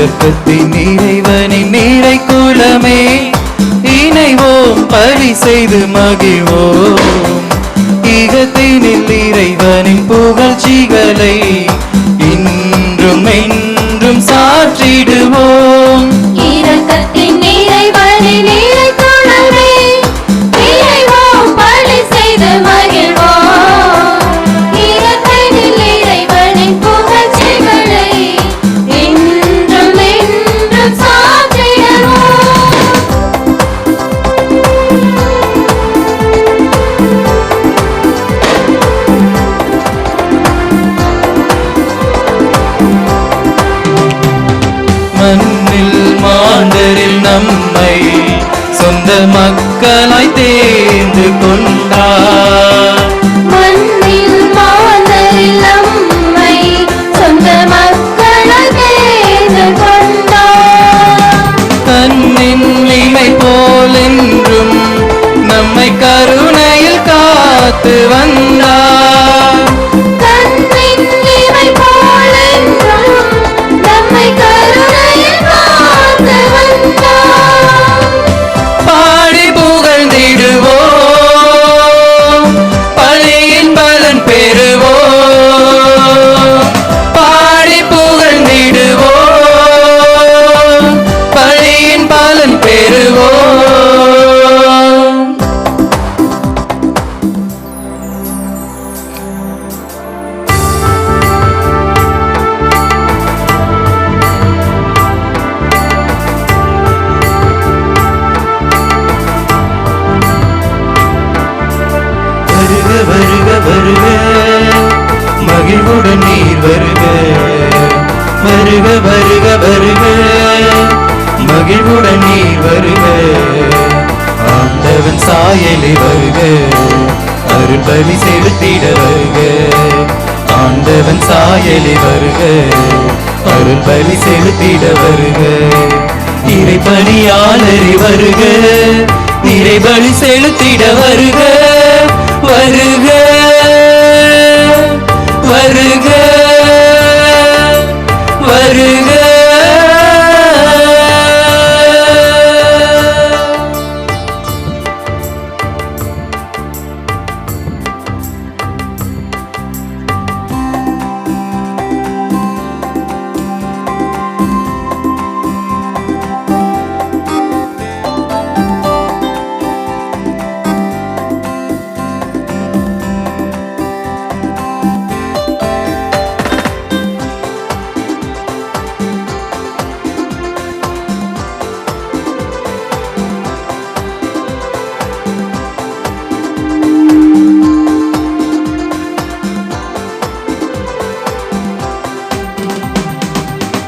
இரக்கத்தின் இறைவனின் நீரை குலமே இணைவோம் பலி செய்து மகிழ்வோம் ஈகத்தினில் இறைவனின் புகழ்ச்சிகளை இன்றும் என்றும் சாற்றிடுவோம் இரக்கத்தின் இறைவனின் நீரை குலமே இணைவோம் பலி செய்து மகிழ்வோம் ஈகத்தினில் இறைவனின் புகழ்ச்சிகளை இன்றும் என்றும் சாற்றிடுவோம் மண்ணில் மாண்டரில் நம்மை சொந்த மக்களாய் தேர்ந்து கொண்டார் மண்ணில் மாந்தரில் நம்மை சொந்த மக்களாய் தேர்ந்து கொண்டார் கண்ணின் இமை போலென்றும் நம்மை கருணையில் காத்து வந்தார் கண்ணின் இமை போலென்றும் நம்மை கருணையில் காத்து வந்தார் பாடி புகழ்ந்திடுவோம் பலியின் பலன் பெறுவோம் பாடி புகழ்ந்திடுவோம் பலியின் பலன் பெறுவோம் வருக வருக வருக மகிழ்வுடன் நீர் வருக வருக வருக வருக மகிழ்வுடன் நீர் வருக ஆண்டவன் சாயலை வருக அருள்பலி செலுத்திட வருக ஆண்டவன் சாயலை வருக அருள்பலி செலுத்திட வருக இறைபணியாளரை வருக இறைபலி செலுத்திட வருக வருக வருக வருக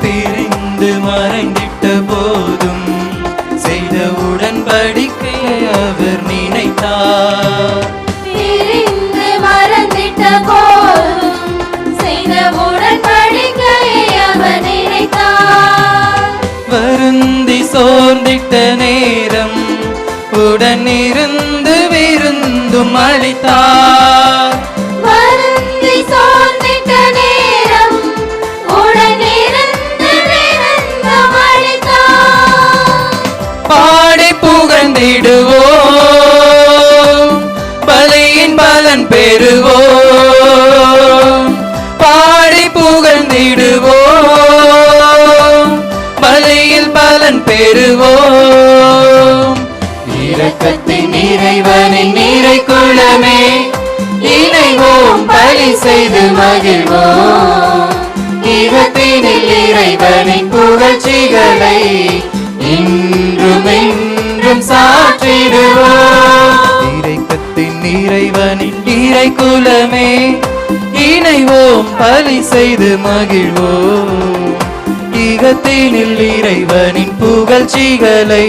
பிரிந்து மறைந்திட்ட போதும் செய்த உடன்படிக்கையை அவர் நினைத்தார் பிரிந்து மறந்திட்ட போதும் செய்த உடன்படிக்கையை அவர் நினைத்தார் வருந்தி சோர்ந்திட்ட நேரம் உடனிருந்து விருந்தும் அளித்தார் வருந்தி சோர்ந்திட்ட நேரம் உடனிருந்து விருந்தும் அளித்தார் பாடி புகழ்ந்திடுவோம் பலியின் பலன் பெறுவோம் பாடி புகழ்ந்திடுவோம் பலியில் பலன் பெறுவோம் இரக்கத்தின் இறைவனின் நீரை குலமே இணைவோம் பலி செய்து மகிழ்வோம் ஈகத்தினில் இறைவனின் புகழ்ச்சிகளை இன்றும் என்றும் சாற்றிடுவோம் இரக்கத்தின் இறைவனின் நீரை குலமே இணைவோம் பலி செய்து மகிழ்வோம் ஈகத்தினில் இறைவனின் புகழ்ச்சிகளை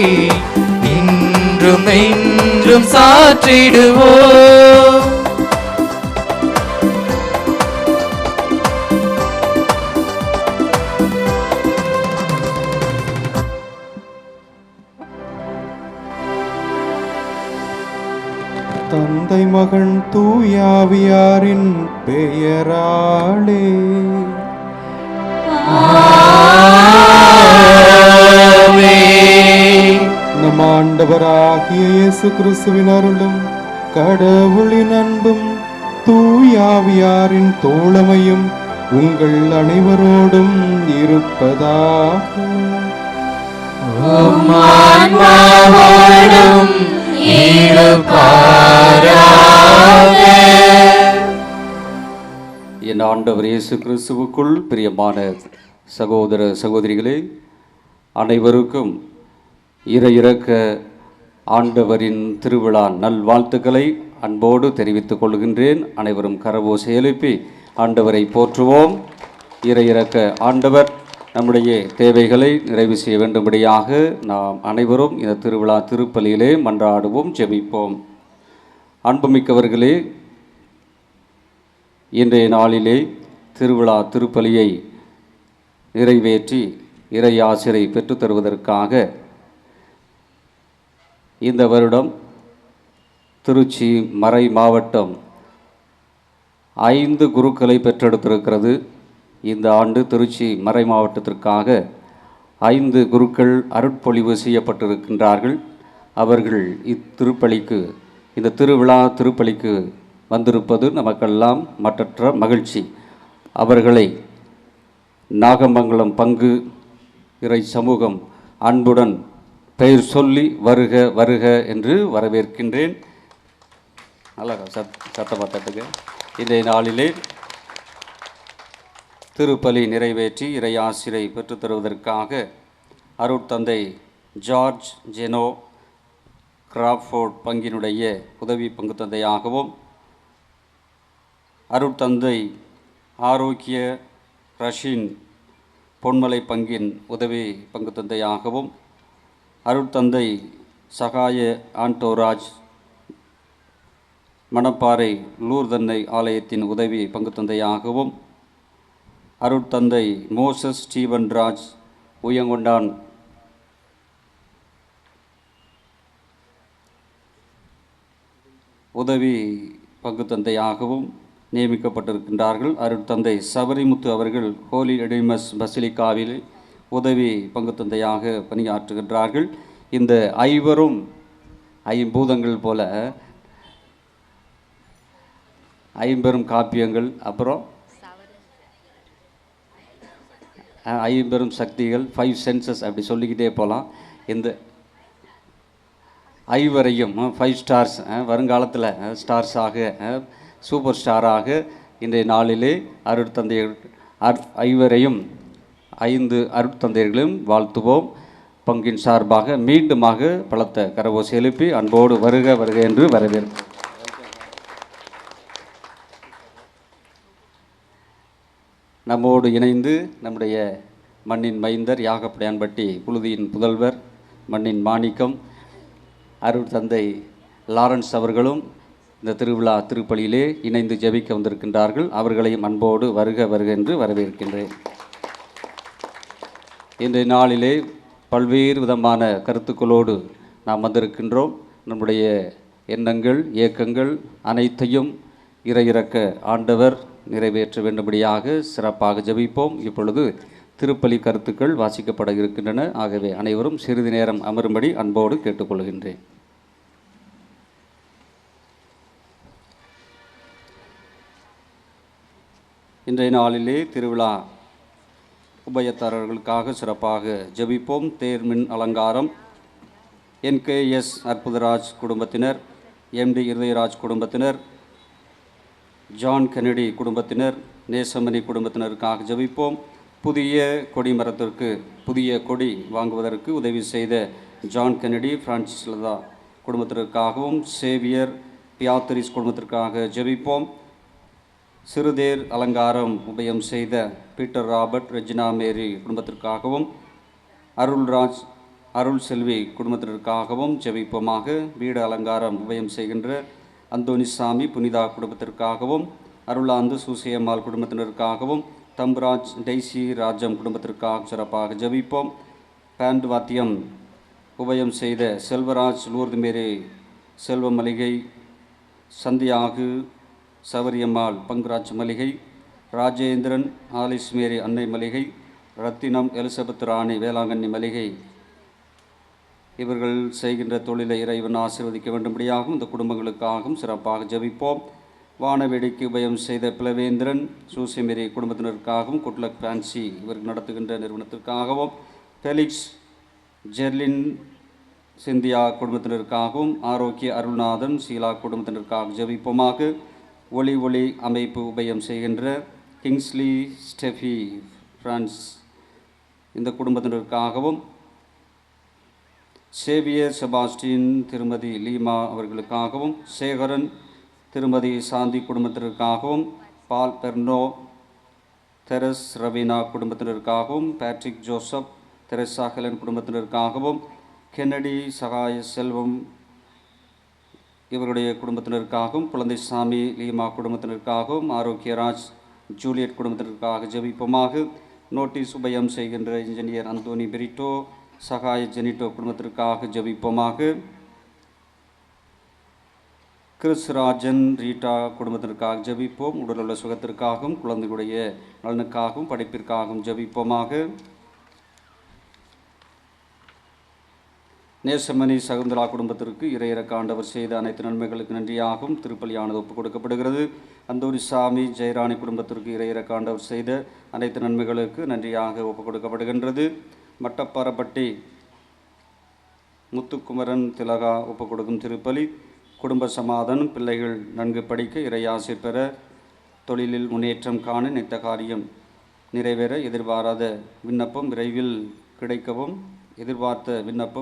இன்றும் என்றும் சாற்றிடுவோம் தந்தை மகன் தூயாவியாரின் பெயராலே ஆமென். ஆண்டவராகிய இயேசு கிறிஸ்துவின் அருளும் கடவுளின் அன்பும் தூயாவியாரின் தோழமையும் உங்கள் அனைவரோடும் இருப்பதாக. ஆன்மாவோடும் இருப்பாராக. என் ஆண்டவர் இயேசு கிறிஸ்துவுக்குள் பிரியமான சகோதர சகோதரிகளே, அனைவருக்கும் இறையிறக்க ஆண்டவரின் திருவிழா நல்வாழ்த்துக்களை அன்போடு தெரிவித்துக் கொள்கின்றேன். அனைவரும் கரவோசை எழுப்பி ஆண்டவரை போற்றுவோம். இறையிறக்க ஆண்டவர் நம்முடைய தேவைகளை நிறைவு செய்ய வேண்டும்படியாக நாம் அனைவரும் இந்த திருவிழா திருப்பலியிலே மன்றாடுவோம், ஜெபிப்போம். அன்புமிக்கவர்களே, இன்றைய நாளிலே திருவிழா திருப்பலியை நிறைவேற்றி இறை ஆசிரை பெற்றுத்தருவதற்காக இந்த வருடம் திருச்சி மறை மாவட்டம் 5 குருக்களை பெற்றெடுத்திருக்கிறது. இந்த ஆண்டு திருச்சி மறை மாவட்டத்திற்காக 5 குருக்கள் அருட்பொழிவு செய்யப்பட்டிருக்கின்றார்கள். அவர்கள் இத்திருப்பலிக்கு, இந்த திருவிழா திருப்பலிக்கு வந்திருப்பது நமக்கெல்லாம் மற்றற்ற மகிழ்ச்சி. அவர்களை நாகமங்கலம் பங்கு இறை சமூகம் அன்புடன் பெயர் சொல்லி வருக வருக என்று வரவேற்கின்றேன். நல்லா சத்தமாத்தட்டுங்க. இன்றைய நாளிலே திருப்பலி நிறைவேற்றி இறை ஆசிரை பெற்றுத்தருவதற்காக அருட்தந்தை ஜார்ஜ் ஜெனோ கிராஃபோர்ட் பங்கினுடைய உதவி பங்கு தந்தையாகவும், அருட்தந்தை ஆரோக்கிய ரஷீன் பொன்மலை பங்கின் உதவி பங்கு தந்தையாகவும், அருட்தந்தை சகாய ஆண்டோராஜ் மணப்பாறை லூர்தன்னை ஆலயத்தின் உதவி பங்கு தந்தையாகவும், அருட்தந்தை மோசஸ் ஸ்டீவன் ராஜ் உயங்கொண்டான் உதவி பங்கு தந்தையாகவும் நியமிக்கப்பட்டிருக்கின்றார்கள். அருட்தந்தை சபரிமுத்து அவர்கள் ஹோலி எடிமஸ் பசிலிக்காவில் உதவி பங்கு தந்தையாக பணியாற்றுகின்றார்கள். இந்த ஐவரும் ஐம்பூதங்கள் போல ஐம்பெரும் காப்பியங்கள், அப்புறம் ஐம்பெரும் சக்திகள், 5 சென்சஸ் அப்படி சொல்லிக்கிட்டே போகலாம். இந்த ஐவரையும் 5 ஸ்டார்ஸ், வருங்காலத்தில் ஸ்டார்ஸாக சூப்பர் ஸ்டாராக இன்றைய நாளிலே ஐவரையும் 5 அருட்தந்தையர்களையும் வாழ்த்துவோம். பங்கின் சார்பாக மீண்டுமாக பலத்த கரவோசை எழுப்பி அன்போடு வருக வருக என்று வரவேற்போம். நம்மோடு இணைந்து நம்முடைய மண்ணின் மைந்தர் யாகப்படையான்பட்டி புழுதியின் புதல்வர் மண்ணின் மாணிக்கம் அருட்தந்தை லாரன்ஸ் அவர்களும் இந்த திருவிழா திருப்பலியிலே இணைந்து ஜெபிக்க வந்திருக்கின்றார்கள். அவர்களையும் அன்போடு வருக வருக என்று வரவேற்கின்றேன். இன்றைய நாளிலே பல்வேறு விதமான கருத்துக்களோடு நாம் வந்திருக்கின்றோம். நம்முடைய எண்ணங்கள் இயக்கங்கள் அனைத்தையும் இறையிறக்க ஆண்டவர் நிறைவேற்ற வேண்டும்படியாக சிறப்பாக ஜெபிப்போம். இப்பொழுது திருப்பலி கருத்துக்கள் வாசிக்கப்பட இருக்கின்றன. ஆகவே அனைவரும் சிறிது நேரம் அமரும்படி அன்போடு கேட்டுக்கொள்கின்றேன். இன்றைய நாளிலே திருவிழா உபயத்தாரர்களுக்காக சிறப்பாக ஜெபிப்போம். தேர்மின் அலங்காரம் NKS அற்புதராஜ் குடும்பத்தினர், MD இருதயராஜ் குடும்பத்தினர், ஜான் கென்னடி குடும்பத்தினர், நேசமணி குடும்பத்தினருக்காக ஜெபிப்போம். புதிய கொடிமரத்திற்கு புதிய கொடி வாங்குவதற்கு உதவி செய்த ஜான் கென்னடி பிரான்சிஸ் லதா குடும்பத்திற்காகவும், சேவியர் பியாத்திரிஸ் குடும்பத்திற்காக ஜெபிப்போம். சிறுதேர் அலங்காரம் உபயம் செய்த பீட்டர் ராபர்ட் ரெஜினா மேரி குடும்பத்திற்காகவும், அருள்ராஜ் அருள் செல்வி குடும்பத்திற்காகவும் ஜெபிப்போமாக. வீடு அலங்காரம் உபயம் செய்கின்ற அந்தோனிசாமி புனிதா குடும்பத்திற்காகவும், அருளாந்து சூசியம்மாள் குடும்பத்தினருக்காகவும், தம்புராஜ் டெய்சி ராஜம் குடும்பத்திற்காக சிறப்பாக ஜெபிப்போம். பேண்ட் வாத்தியம் உபயம் செய்த செல்வராஜ் லூர்து மேரி செல்வ மளிகை, சந்தியாகு சவரியம்மாள் பங்குராஜ் மளிகை, ராஜேந்திரன் ஆலிஸ் மேரி அன்னை மளிகை, ரத்தினம் எலிசபெத் ராணி வேளாங்கண்ணி மளிகை இவர்கள் செய்கின்ற தொழிலை இறைவன் ஆசீர்வதிக்க வேண்டும்படியாகவும் இந்த குடும்பங்களுக்காகவும் சிறப்பாக ஜெபிப்போம். வானவேடிக்கை உபயம் செய்த பிளவேந்திரன் சூசிமேரி குடும்பத்தினருக்காகவும், குட்லக் ஃபேன்சி இவர்கள் நடத்துகின்ற நிறுவனத்திற்காகவும், ஃபெலிக்ஸ் ஜெர்லின் சிந்தியா குடும்பத்தினருக்காகவும், ஆரோக்கிய அருள்நாதன் சீலா குடும்பத்தினருக்காக ஜெபிப்போமாக. ஒளி ஒளி அமைப்பு உபயம் செய்கின்ற கிங்ஸ்லி ஸ்டெஃபி பிரான்ஸ் இந்த குடும்பத்தினருக்காகவும், சேவியர் செபாஸ்டின் திருமதி லீமா அவர்களுக்காகவும், சேகரன் திருமதி சாந்தி குடும்பத்தினருக்காகவும், பால் பெர்னோ தெரஸ் ரவீனா குடும்பத்தினருக்காகவும், பேட்ரிக் ஜோசப் தெரசா ஹெலன் குடும்பத்தினருக்காகவும், கென்னடி சகாய செல்வம் இவருடைய குடும்பத்தினருக்காகவும், குழந்தைசாமி லீமா குடும்பத்தினருக்காகவும், ஆரோக்கியராஜ் ஜூலியட் குடும்பத்தினருக்காக ஜெபிப்போமாக. நோட்டீஸ் உபயம் செய்கின்ற இன்ஜினியர் அந்தோனி பெரிட்டோ சகாய ஜெனிட்டோ குடும்பத்திற்காக ஜெபிப்போமாக. கிறிஸ்ராஜன் ரீட்டா குடும்பத்திற்காக ஜெபிப்போம். உடலுள்ள சுகத்திற்காகவும் குழந்தைகளுடைய நலனுக்காகவும் படிப்பிற்காகவும் ஜெபிப்போமாக. நேசமணி சகுந்தலா குடும்பத்திற்கு இறையிறக்க ஆண்டவர் செய்த அனைத்து நன்மைகளுக்கு நன்றியாகவும் திருப்பலியானது ஒப்புக் கொடுக்கப்படுகிறது. அந்தோரிசாமி ஜெயராணி குடும்பத்திற்கு இறையிறக்க ஆண்டவர் செய்த அனைத்து நன்மைகளுக்கு நன்றியாக ஒப்புக் கொடுக்கப்படுகின்றது. மட்டப்பாரப்பட்டி முத்துக்குமரன் திலகா ஒப்புக் கொடுக்கும் திருப்பலி குடும்ப சமாதானம், பிள்ளைகள் நன்கு படிக்க, இறையாசிர் பெற, தொழிலில் முன்னேற்றம் காண, நித்த காரியம் நிறைவேற, எதிர்பார்த்த விண்ணப்பம்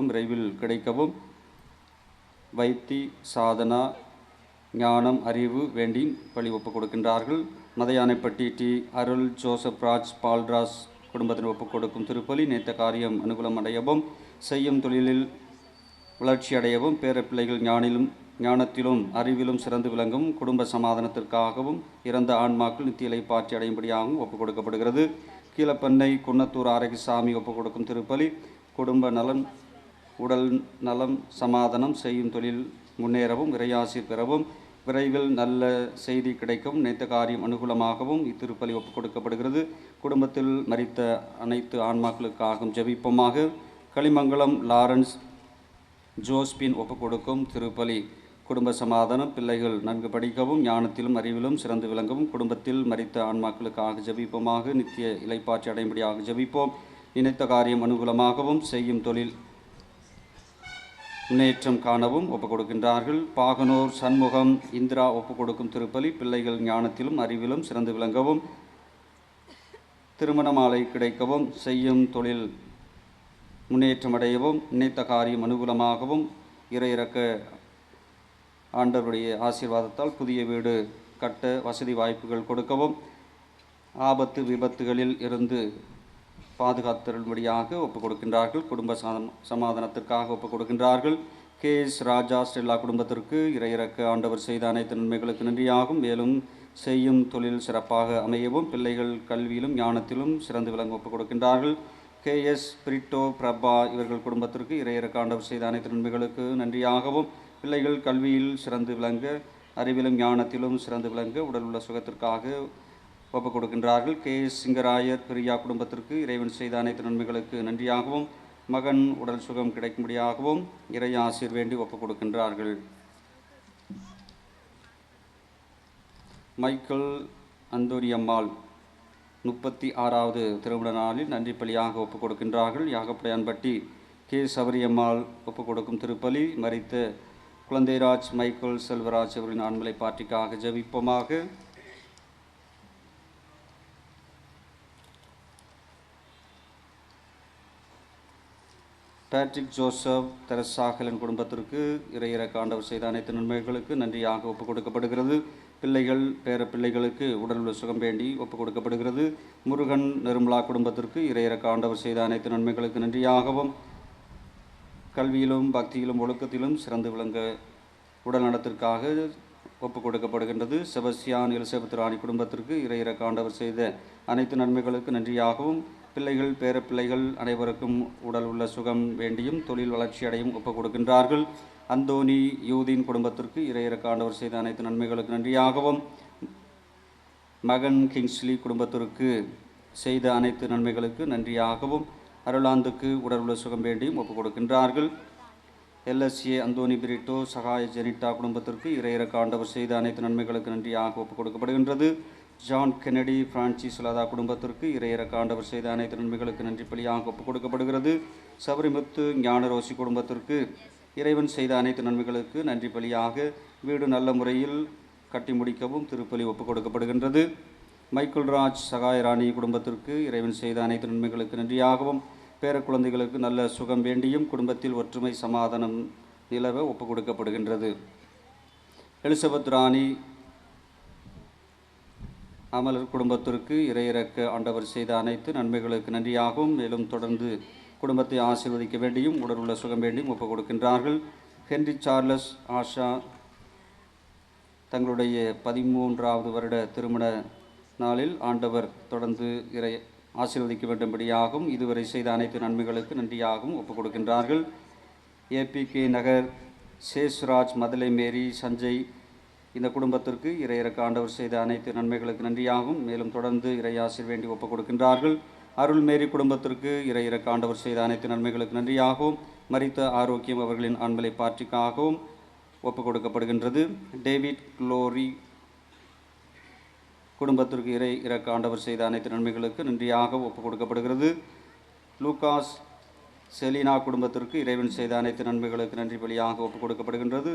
விரைவில் கிடைக்கவும், வைத்தி சாதனா ஞானம் அறிவு வேண்டி பலி ஒப்புக் கொடுக்கின்றார்கள். மதையானைப்பட்டி டி அருள் ஜோசப் ராஜ் பால்ராஜ் குடும்பத்தினர் ஒப்புக் கொடுக்கும் திருப்பலி நேத்த காரியம் அனுகூலம் அடையவும், செய்யும் தொழிலில் வளர்ச்சி அடையவும், பேர பிள்ளைகள் ஞானத்திலும் அறிவிலும் சிறந்து விளங்கும், குடும்ப சமாதானத்திற்காகவும் இறந்த ஆன்மாக்கள் நித்திய இளைப்பாற்றி அடையும்படியாகவும் ஒப்புக் கொடுக்கப்படுகிறது. கீழப்பண்ணை குன்னத்தூர் ஆரோக்கியசாமி ஒப்புக் கொடுக்கும் திருப்பலி குடும்ப நலன், உடல் நலம், சமாதானம், செய்யும் தொழில் முன்னேறவும், இறையாசி பெறவும், விரைவில் நல்ல செய்தி கிடைக்கவும், நினைத்த காரியம் அனுகூலமாகவும் இத்திருப்பலி ஒப்புக் கொடுக்கப்படுகிறது. குடும்பத்தில் மரித்த அனைத்து ஆன்மாக்களுக்காகவும் ஜெபிப்போமாக. களிமங்கலம் லாரன்ஸ் ஜோஸ்பின் ஒப்புக் கொடுக்கும் திருப்பலி குடும்ப சமாதானம், பிள்ளைகள் நன்கு படிக்கவும், ஞானத்திலும் அறிவிலும் சிறந்து விளங்கவும், குடும்பத்தில் மரித்த ஆன்மாக்களுக்காக ஜெபிப்போமாக. நித்திய இளைப்பாற்றி அடையும்படியாக ஜெபிப்போம். நினைத்த காரியம் அனுகூலமாகவும், செய்யும் தொழில் முன்னேற்றம் காணவும் ஒப்புக் கொடுக்கின்றார்கள். பாகனூர் சண்முகம் இந்திரா ஒப்புக் கொடுக்கும் திருப்பலி பிள்ளைகள் ஞானத்திலும் அறிவிலும் சிறந்து விளங்கவும், திருமண மாலை கிடைக்கவும், செய்யும் தொழில் முன்னேற்றமடையவும், நினைத்த காரியம் அனுகூலமாகவும், இறையிறக்க ஆண்டவருடைய ஆசீர்வாதத்தால் புதிய வீடு கட்ட வசதி வாய்ப்புகள் கொடுக்கவும், ஆபத்து விபத்துகளில் இருந்து பாதுகாத்தரும்படியாக ஒப்புக் கொடுக்கின்றார்கள். குடும்ப சமாதானத்திற்காக ஒப்புக் கொடுக்கின்றார்கள். KS ராஜா ஸ்டெல்லா குடும்பத்திற்கு இறையிறக்க ஆண்டவர் செய்த அனைத்து நன்மைகளுக்கு நன்றியாகும். மேலும் செய்யும் தொழில் சிறப்பாக அமையவும், பிள்ளைகள் கல்வியிலும் ஞானத்திலும் சிறந்து விளங்க ஒப்புக் கொடுக்கின்றார்கள். KS பிரிட்டோ பிரபா இவர்கள் குடும்பத்திற்கு இறையிறக்க ஆண்டவர் செய்த அனைத்து நன்மைகளுக்கு நன்றியாகவும், பிள்ளைகள் கல்வியில் சிறந்து விளங்க, அறிவிலும் ஞானத்திலும் சிறந்து விளங்க, உடல் உள்ள சுகத்திற்காக ஒப்புக் கொடுக்கின்றார்கள். KS சிங்கராயர் பிரியா குடும்பத்திற்கு இறைவன் செய்த அனைத்து நன்மைகளுக்கு நன்றியாகவும், மகன் உடல் சுகம் கிடைக்கும்படியாகவும் இறை ஆசீர் வேண்டி ஒப்புக் கொடுக்கின்றார்கள். மைக்கேல் அந்தோரியம்மாள் 36வது திருமண நாளில் நன்றி பலியாக ஒப்புக் கொடுக்கின்றார்கள். யாகப்படையான்பட்டி K சபரியம்மாள் ஒப்புக் கொடுக்கும் திருப்பலி மரித்த குழந்தைராஜ் மைக்கேல் செல்வராஜ் அவர்களின் ஆண்மலை பாட்டிக்காக ஜெபிப்போமாக. பேட்ரிக் ஜோசப் தெரசா ஹெலன் குடும்பத்திற்கு இறையிறக்க ஆண்டவர் செய்த அனைத்து நன்மைகளுக்கு நன்றியாக ஒப்புக் கொடுக்கப்படுகிறது. பிள்ளைகள் பேர பிள்ளைகளுக்கு உடல் உள்ள சுகம் வேண்டி ஒப்புக் கொடுக்கப்படுகிறது. முருகன் நிர்மலா குடும்பத்திற்கு இறையிறக்க ஆண்டவர் செய்த அனைத்து நன்மைகளுக்கு நன்றியாகவும், கல்வியிலும் பக்தியிலும் ஒழுக்கத்திலும் சிறந்து விளங்க உடல் நலத்திற்காக ஒப்புக் கொடுக்கப்படுகின்றது. செபஸ்தியான் எலிசபெத் ராணி குடும்பத்திற்கு இறையிறக்க ஆண்டவர் செய்த அனைத்து நன்மைகளுக்கு நன்றியாகவும், பிள்ளைகள் பேர பிள்ளைகள் அனைவருக்கும் உடல் உள்ள சுகம் வேண்டியும் தொழில் வளர்ச்சி அடையும் ஒப்புக் கொடுக்கின்றார்கள். அந்தோனி யூதின் குடும்பத்திற்கு இறையிறக்க ஆண்டவர் செய்த அனைத்து நன்மைகளுக்கு நன்றியாகவும், மகன் கிங்ஸ்லி குடும்பத்திற்கு செய்த அனைத்து நன்மைகளுக்கு நன்றியாகவும், அருளாந்துக்கு உடல் உள்ள சுகம் வேண்டியும் ஒப்புக் கொடுக்கின்றார்கள். LSA அந்தோனி பிரிட்டோ சகாய ஜெனிட்டா குடும்பத்திற்கு இறையிறக்க ஆண்டவர் செய்த அனைத்து நன்மைகளுக்கு நன்றியாக ஒப்புக் கொடுக்கப்படுகின்றது. ஜான் கென்னடி பிரான்சிஸ் லதா குடும்பத்திற்கு இறையிறக்க ஆண்டவர் செய்த அனைத்து நன்மைகளுக்கு நன்றி பலியாக ஒப்புக் கொடுக்கப்படுகிறது. சபரிமுத்து ஞானரோசி குடும்பத்திற்கு இறைவன் செய்த அனைத்து நன்மைகளுக்கு நன்றி பலியாக வீடு நல்ல முறையில் கட்டி முடிக்கவும் திருப்பலி ஒப்புக் கொடுக்கப்படுகின்றது. மைக்கேல் ராஜ் சகாயராணி குடும்பத்திற்கு இறைவன் செய்த அனைத்து நன்மைகளுக்கு நன்றியாகவும் பேர குழந்தைகளுக்கு நல்ல சுகம் வேண்டியும் குடும்பத்தில் ஒற்றுமை சமாதானம் நிலவ ஒப்புக் கொடுக்கப்படுகின்றது. எலிசபெத் ராணி அமலர் குடும்பத்திற்கு இறையிறக்க ஆண்டவர் செய்த அனைத்து நன்மைகளுக்கு நன்றியாகவும் மேலும் தொடர்ந்து குடும்பத்தை ஆசீர்வதிக்க வேண்டியும் உடல் உள்ள சுகம் வேண்டியும் ஒப்புக் கொடுக்கின்றார்கள். ஹென்றி சார்லஸ் ஆஷா தங்களுடைய 13வது வருட திருமண நாளில் ஆண்டவர் தொடர்ந்து ஆசீர்வதிக்க வேண்டும்படியாகவும் இதுவரை செய்த அனைத்து நன்மைகளுக்கு நன்றியாகவும் ஒப்புக் கொடுக்கின்றார்கள். APK நகர் சேஷ்ராஜ் மதலை மேரி சஞ்சய் இந்த குடும்பத்திற்கு இறையிறக்க ஆண்டவர் செய்த அனைத்து நன்மைகளுக்கு நன்றியாகவும் மேலும் தொடர்ந்து இறையாசிர் வேண்டி ஒப்புக் கொடுக்கின்றார்கள். அருள்மேரி குடும்பத்திற்கு இறையிறக்க ஆண்டவர் செய்த அனைத்து நன்மைகளுக்கு நன்றியாகவும் மரித்த ஆரோக்கியம் அவர்களின் ஆண்மலை பாற்றிக்காகவும் ஒப்புக் கொடுக்கப்படுகின்றது. டேவிட் குளோரி குடும்பத்திற்கு இறையிறக்க ஆண்டவர் செய்த அனைத்து நன்மைகளுக்கு நன்றியாக ஒப்புக் கொடுக்கப்படுகிறது. லூகாஸ் செலினா குடும்பத்திற்கு இறைவன் செய்த அனைத்து நன்மைகளுக்கு நன்றி பலியாக ஒப்புக் கொடுக்கப்படுகின்றது.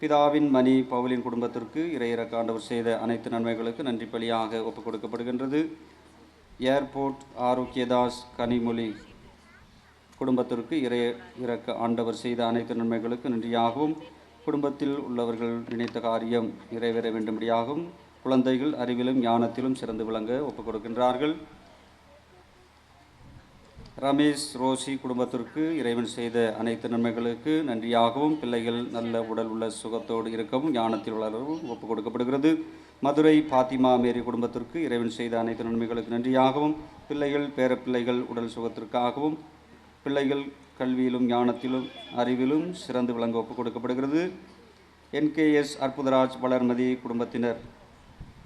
பிதாவின் மணி பவுலின் குடும்பத்திற்கு இறையிறக்க ஆண்டவர் செய்த அனைத்து நன்மைகளுக்கு நன்றி பலியாக ஒப்புக் கொடுக்கப்படுகின்றது. ஏர்போர்ட் ஆரோக்கியதாஸ் கனிமொழி குடும்பத்திற்கு இறையிறக்க ஆண்டவர் செய்த அனைத்து நன்மைகளுக்கு நன்றியாகவும் குடும்பத்தில் உள்ளவர்கள் நினைத்த காரியம் நிறைவேற வேண்டும்படியாகவும் குழந்தைகள் அறிவிலும் ஞானத்திலும் சிறந்து விளங்க ஒப்புக் கொடுக்கின்றார்கள். ரமேஷ் ரோசி குடும்பத்திற்கு இறைவன் செய்த அனைத்து நன்மைகளுக்கு நன்றியாகவும் பிள்ளைகள் நல்ல உடல் உள்ள சுகத்தோடு இருக்கவும் ஞானத்தில் வளரவும் ஒப்புக் கொடுக்கப்படுகிறது. மதுரை பாத்திமா மேரி குடும்பத்திற்கு இறைவன் செய்த அனைத்து நன்மைகளுக்கு நன்றியாகவும் பிள்ளைகள் பேரப்பிள்ளைகள் உடல் சுகத்திற்காகவும் பிள்ளைகள் கல்வியிலும் ஞானத்திலும் அறிவிலும் சிறந்து விளங்க ஒப்புக் கொடுக்கப்படுகிறது. NKS அற்புதராஜ் வளர்மதி குடும்பத்தினர்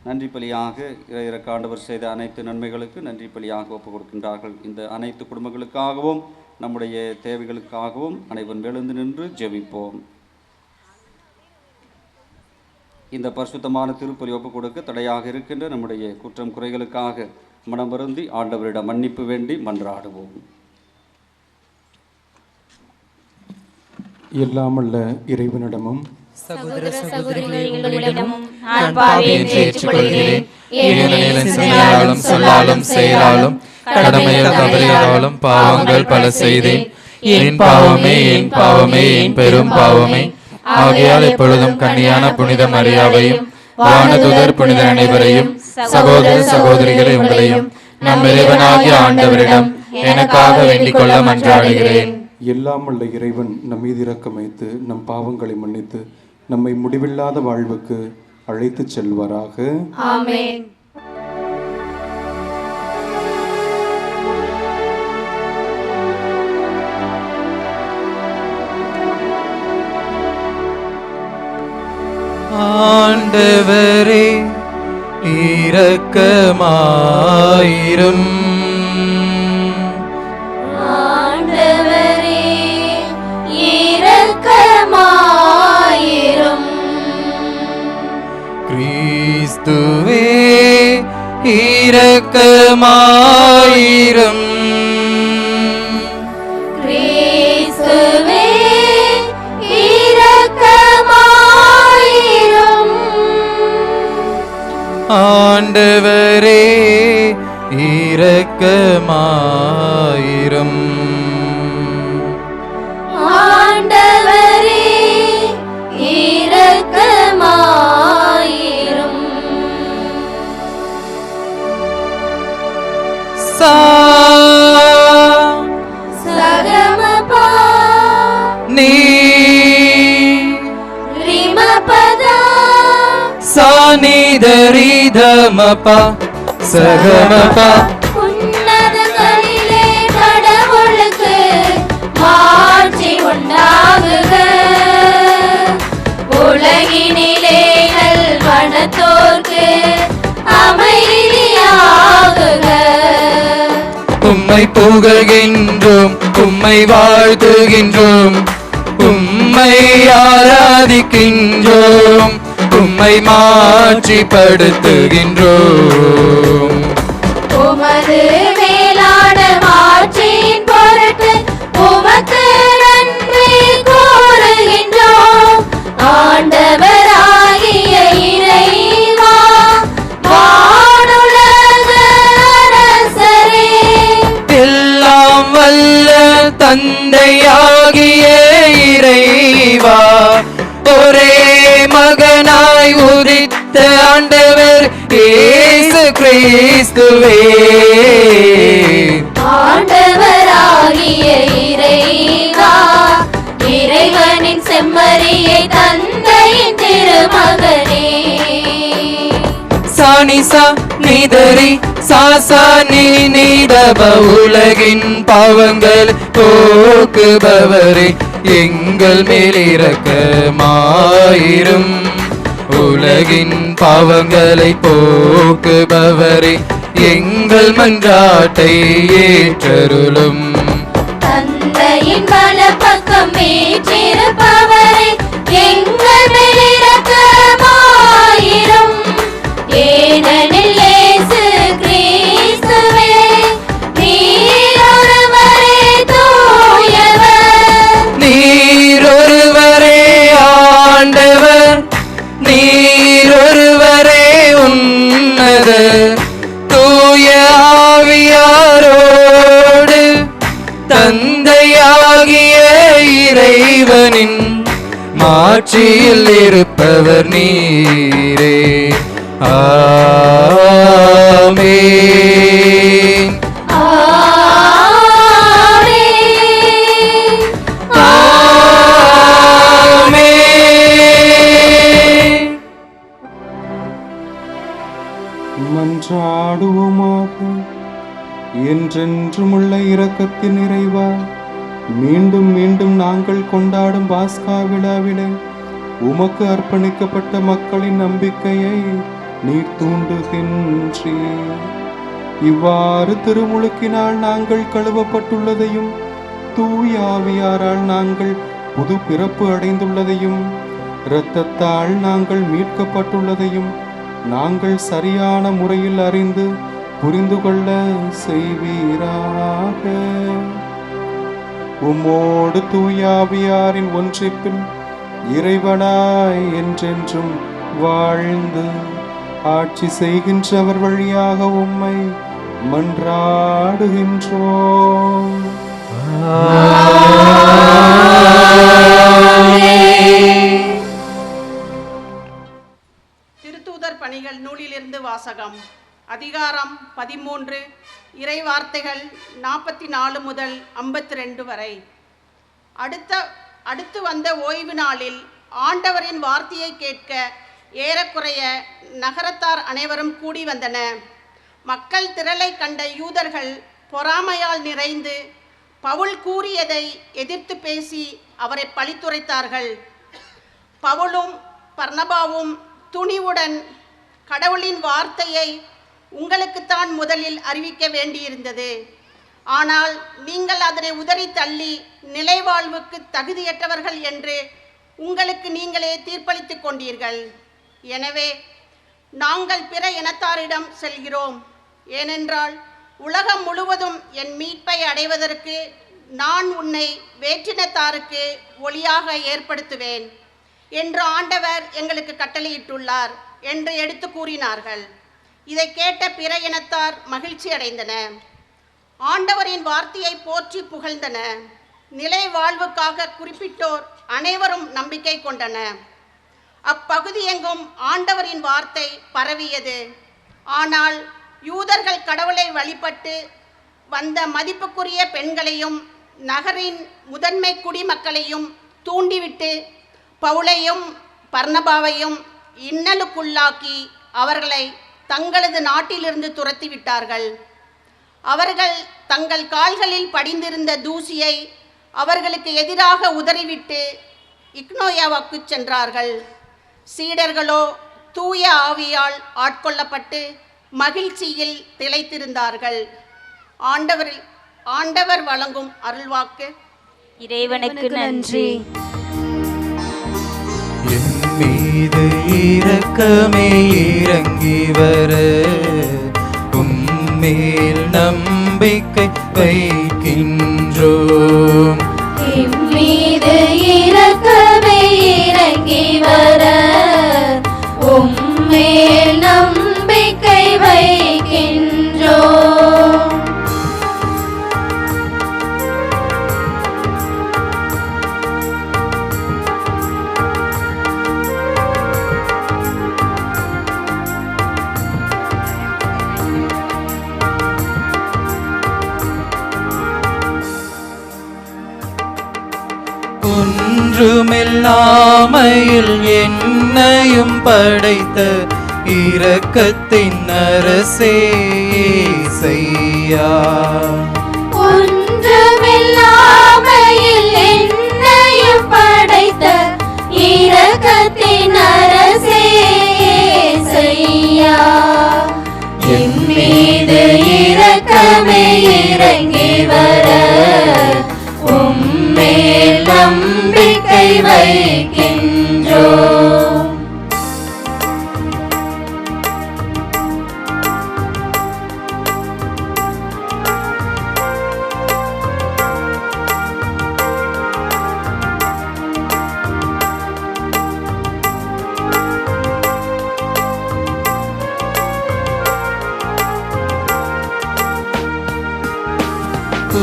நன்றி பலியாக இறையிறக்க ஆண்டவர் செய்த அனைத்து நன்மைகளுக்கு நன்றி பலியாக ஒப்புக் கொடுக்கின்றார்கள். இந்த அனைத்து குடும்பங்களுக்காகவும் நம்முடைய தேவைகளுக்காகவும் அனைவரும் எழுந்து நின்று ஜெபிப்போம். இந்த பரிசுத்தமான திருப்பலி ஒப்புக் கொடுக்க தடையாக இருக்கின்ற நம்முடைய குற்றம் குறைகளுக்காக மனம் வருந்தி ஆண்டவரிடம் மன்னிப்பு வேண்டி மன்றாடுவோம். எல்லாமல்ல இறைவனிடமும் சகோதர சகோதரிகளே உங்களிடமும் நான் பாவியை ஏற்றுக்கொள்கிறேன். ஏனெனில் சிந்தனையாலும் சொல்லாலும் செயலாலும் கடமையில் தவறியதாலும் பாவங்கள் பல செய்தேன். என் பாவமே என் பாவமே என் பெரும் பாவமே. ஆகையால் எப்பொழுதும் கன்னியான புனித மரியாவையும் வானதூதர் புனித அனைவரையும் சகோதர சகோதரிகளை உங்களையும் நம் இறைவனாகிய ஆண்டவரிடம் எனக்காக வேண்டிக் கொள்ள மன்றாடுகிறேன். எல்லாமல்ல இறைவன் நம் மீது இரக்கம் வைத்து நம் பாவங்களை மன்னித்து நம்மை முடிவில்லாத வாழ்வுக்கு அழைத்துச் செல்வாராக. ஆமென். ஆண்டவரே இரக்கமாயிரும். ஆண்டவரே இரக்கமாயிரும். கிறிஸ்துவே இரக்கமாயிரும். கிறிஸ்துவே இரக்கமாயிரும். ஆண்டவரே இரக்கமாயிரும். ஆண்டவரே இரக்கமாயிரும். சகமபா நீ ரிமபதா சானிதரிதமபா சகமபா. உன்னதங்களிலே கடவுளுக்கு மாட்சி உண்டாகுக. உலகினிலே நல்வனத்தோர்க்கு அமைதியாகுக. உம்மை புகழ்கின்றோம் உம்மை வாழ்த்துகின்றோம். உம்மை உம்மை ஆராதிக்கின்றோம், உம்மை மாற்றிப்படுத்துகின்றோம். உமது மேலான மாட்சியின் பொருட்டு உமக்கு நன்றி கூறுகின்றோம். ஆண்டவராகிய இறைவா, வானுலக அரசரே, எல்லாம் வல்ல தந்தையாகிய இறைவா, ஒரே மகனாய் உதித்த ஆண்டவர் இயேசு கிறிஸ்துவே, ஆண்டவராகிய இறைவா, இறைவனின் செம்மறியை தந்தையின் திருமகனே, சானிசா நிதரி சாசா நீதப உலகின் பாவங்கள் போக்குபவரே, எங்கள் மேல் இரக்கமாயிரும். உலகின் பாவங்களை போக்குபவரே, எங்கள் மன்றாட்டை ஏற்றருளும். தந்தையின் வலப்பக்கம் வீற்றிருப்பவரே, எங்கள் மேல் இரக்கமாயிரும். ஏனெனில் இயேசு கிறிஸ்துவே, நீர் ஒருவரே தூயவர், நீர் ஒருவரே ஆண்டவர், நீர் ஒருவரே உன்னதர், தூய ஆவியாரோடு தந்தையாகிய இறைவனின் மாட்சியில் இருப்பவர் நீரே. ஆமென். ஆமென். ஆமென். மன்றாடுவோமாக. என்றென்றுமுள்ள இரக்கத்தின் நிறைவா, மீண்டும் மீண்டும் நாங்கள் கொண்டாடும் பாஸ்கா விழாவிலே உமக்கு அர்ப்பணிக்கப்பட்ட மக்களின் நம்பிக்கையை நீர் தூண்டுகின்றீர். இவ்வாறு திருமுழுக்கினால் நாங்கள் கழுவப்பட்டுள்ளதையும் தூய ஆவியாரால் நாங்கள் புது பிறப்பு அடைந்துள்ளதையும் இரத்தத்தால் நாங்கள் மீட்கப்பட்டுள்ளதையும் நாங்கள் சரியான முறையில் அறிந்து புரிந்து கொள்ள செய்வீராக. உம்மோடு தூய ஆவியாரின் ஒன்றிப்பில் இறைவனாய் என்றென்றும் வாழ்ந்து ஆட்சி செய்கின்றவர் வழியாக உம்மை மன்றாடுகின்றோம். திருத்தூதர் பணிகள் நூலிலிருந்து வாசகம். அதிகாரம் 13, இறை வார்த்தைகள் 44 முதல் 52 வரை. அடுத்து வந்த ஓய்வு நாளில் ஆண்டவரின் வார்த்தையை கேட்க ஏறக்குறைய நகரத்தார் அனைவரும் கூடி வந்தன. மக்கள் திரளை கண்ட யூதர்கள் பொறாமையால் நிறைந்து பவுல் கூறியதை எதிர்த்து பேசி அவரை பழித்துரைத்தார்கள். பவுலும் பர்னபாவும் துணிவுடன் கடவுளின் வார்த்தையை உங்களுக்குத்தான் முதலில் அறிவிக்க வேண்டியிருந்தது, ஆனால் நீங்கள் அதனை உதறி தள்ளி நிலைவாழ்வுக்கு தகுதியற்றவர்கள் என்று உங்களுக்கு நீங்களே தீர்ப்பளித்துக் கொண்டீர்கள். எனவே நாங்கள் பிற இனத்தாரிடம் செல்கிறோம், ஏனென்றால் உலகம் முழுவதும் என் மீட்பை அடைவதற்கு நான் உன்னை வேற்றினத்தாருக்கு ஒளியாக ஏற்படுத்துவேன் என்று ஆண்டவர் எங்களுக்கு கட்டளையிட்டுள்ளார் என்று எடுத்து கூறினார்கள். இதை கேட்ட பிற இனத்தார் மகிழ்ச்சி அடைந்தன, ஆண்டவரின் வார்த்தையை போற்றி புகழ்ந்தன. நிலை வாழ்வுக்காக குறிப்பிட்டோர் அனைவரும் நம்பிக்கை கொண்டன. அப்பகுதி எங்கும் ஆண்டவரின் வார்த்தை பரவியது. ஆனால் யூதர்கள் கடவுளை வழிபட்டு வந்த மதிப்புக்குரிய பெண்களையும் நகரின் முதன்மை குடிமக்களையும் தூண்டிவிட்டு பவுலையும் பர்னபாவையும் இன்னலுக்குள்ளாக்கி அவர்களை தங்களது நாட்டிலிருந்து துரத்திவிட்டார்கள். அவர்கள் தங்கள் கால்களில் படிந்திருந்த தூசியை அவர்களுக்கு எதிராக உதறிவிட்டு இக்னோயாவுக்கு சென்றார்கள். சீடர்களோ தூய ஆவியால் ஆட்கொள்ளப்பட்டு மகிழ்ச்சியில் திளைத்திருந்தார்கள். ஆண்டவர் வழங்கும் அருள்வாக்கு. இறைவனுக்கு நன்றி. என் மீது இரக்கமே இறங்கி வர உம்மேல் நம்பிக்கை வைக்கின்றோம். என் மீது இரக்கமே இறங்கி வர உம்மேல் நம்பிக்கை வைக்கின்றோம். ஒன்றுமில்லாமையில் என்னையும் படைத்த இரக்கத்தின் அரசே இயேசையா. ஒன்றுமில்லாமையில் என்னையும் படைத்த இரக்கத்தின் அரசே இயேசையா. என் மீது இரக்கமே இறங்கி வர உம்மேல் நம்பிக்கை வைக்கின்றோம்.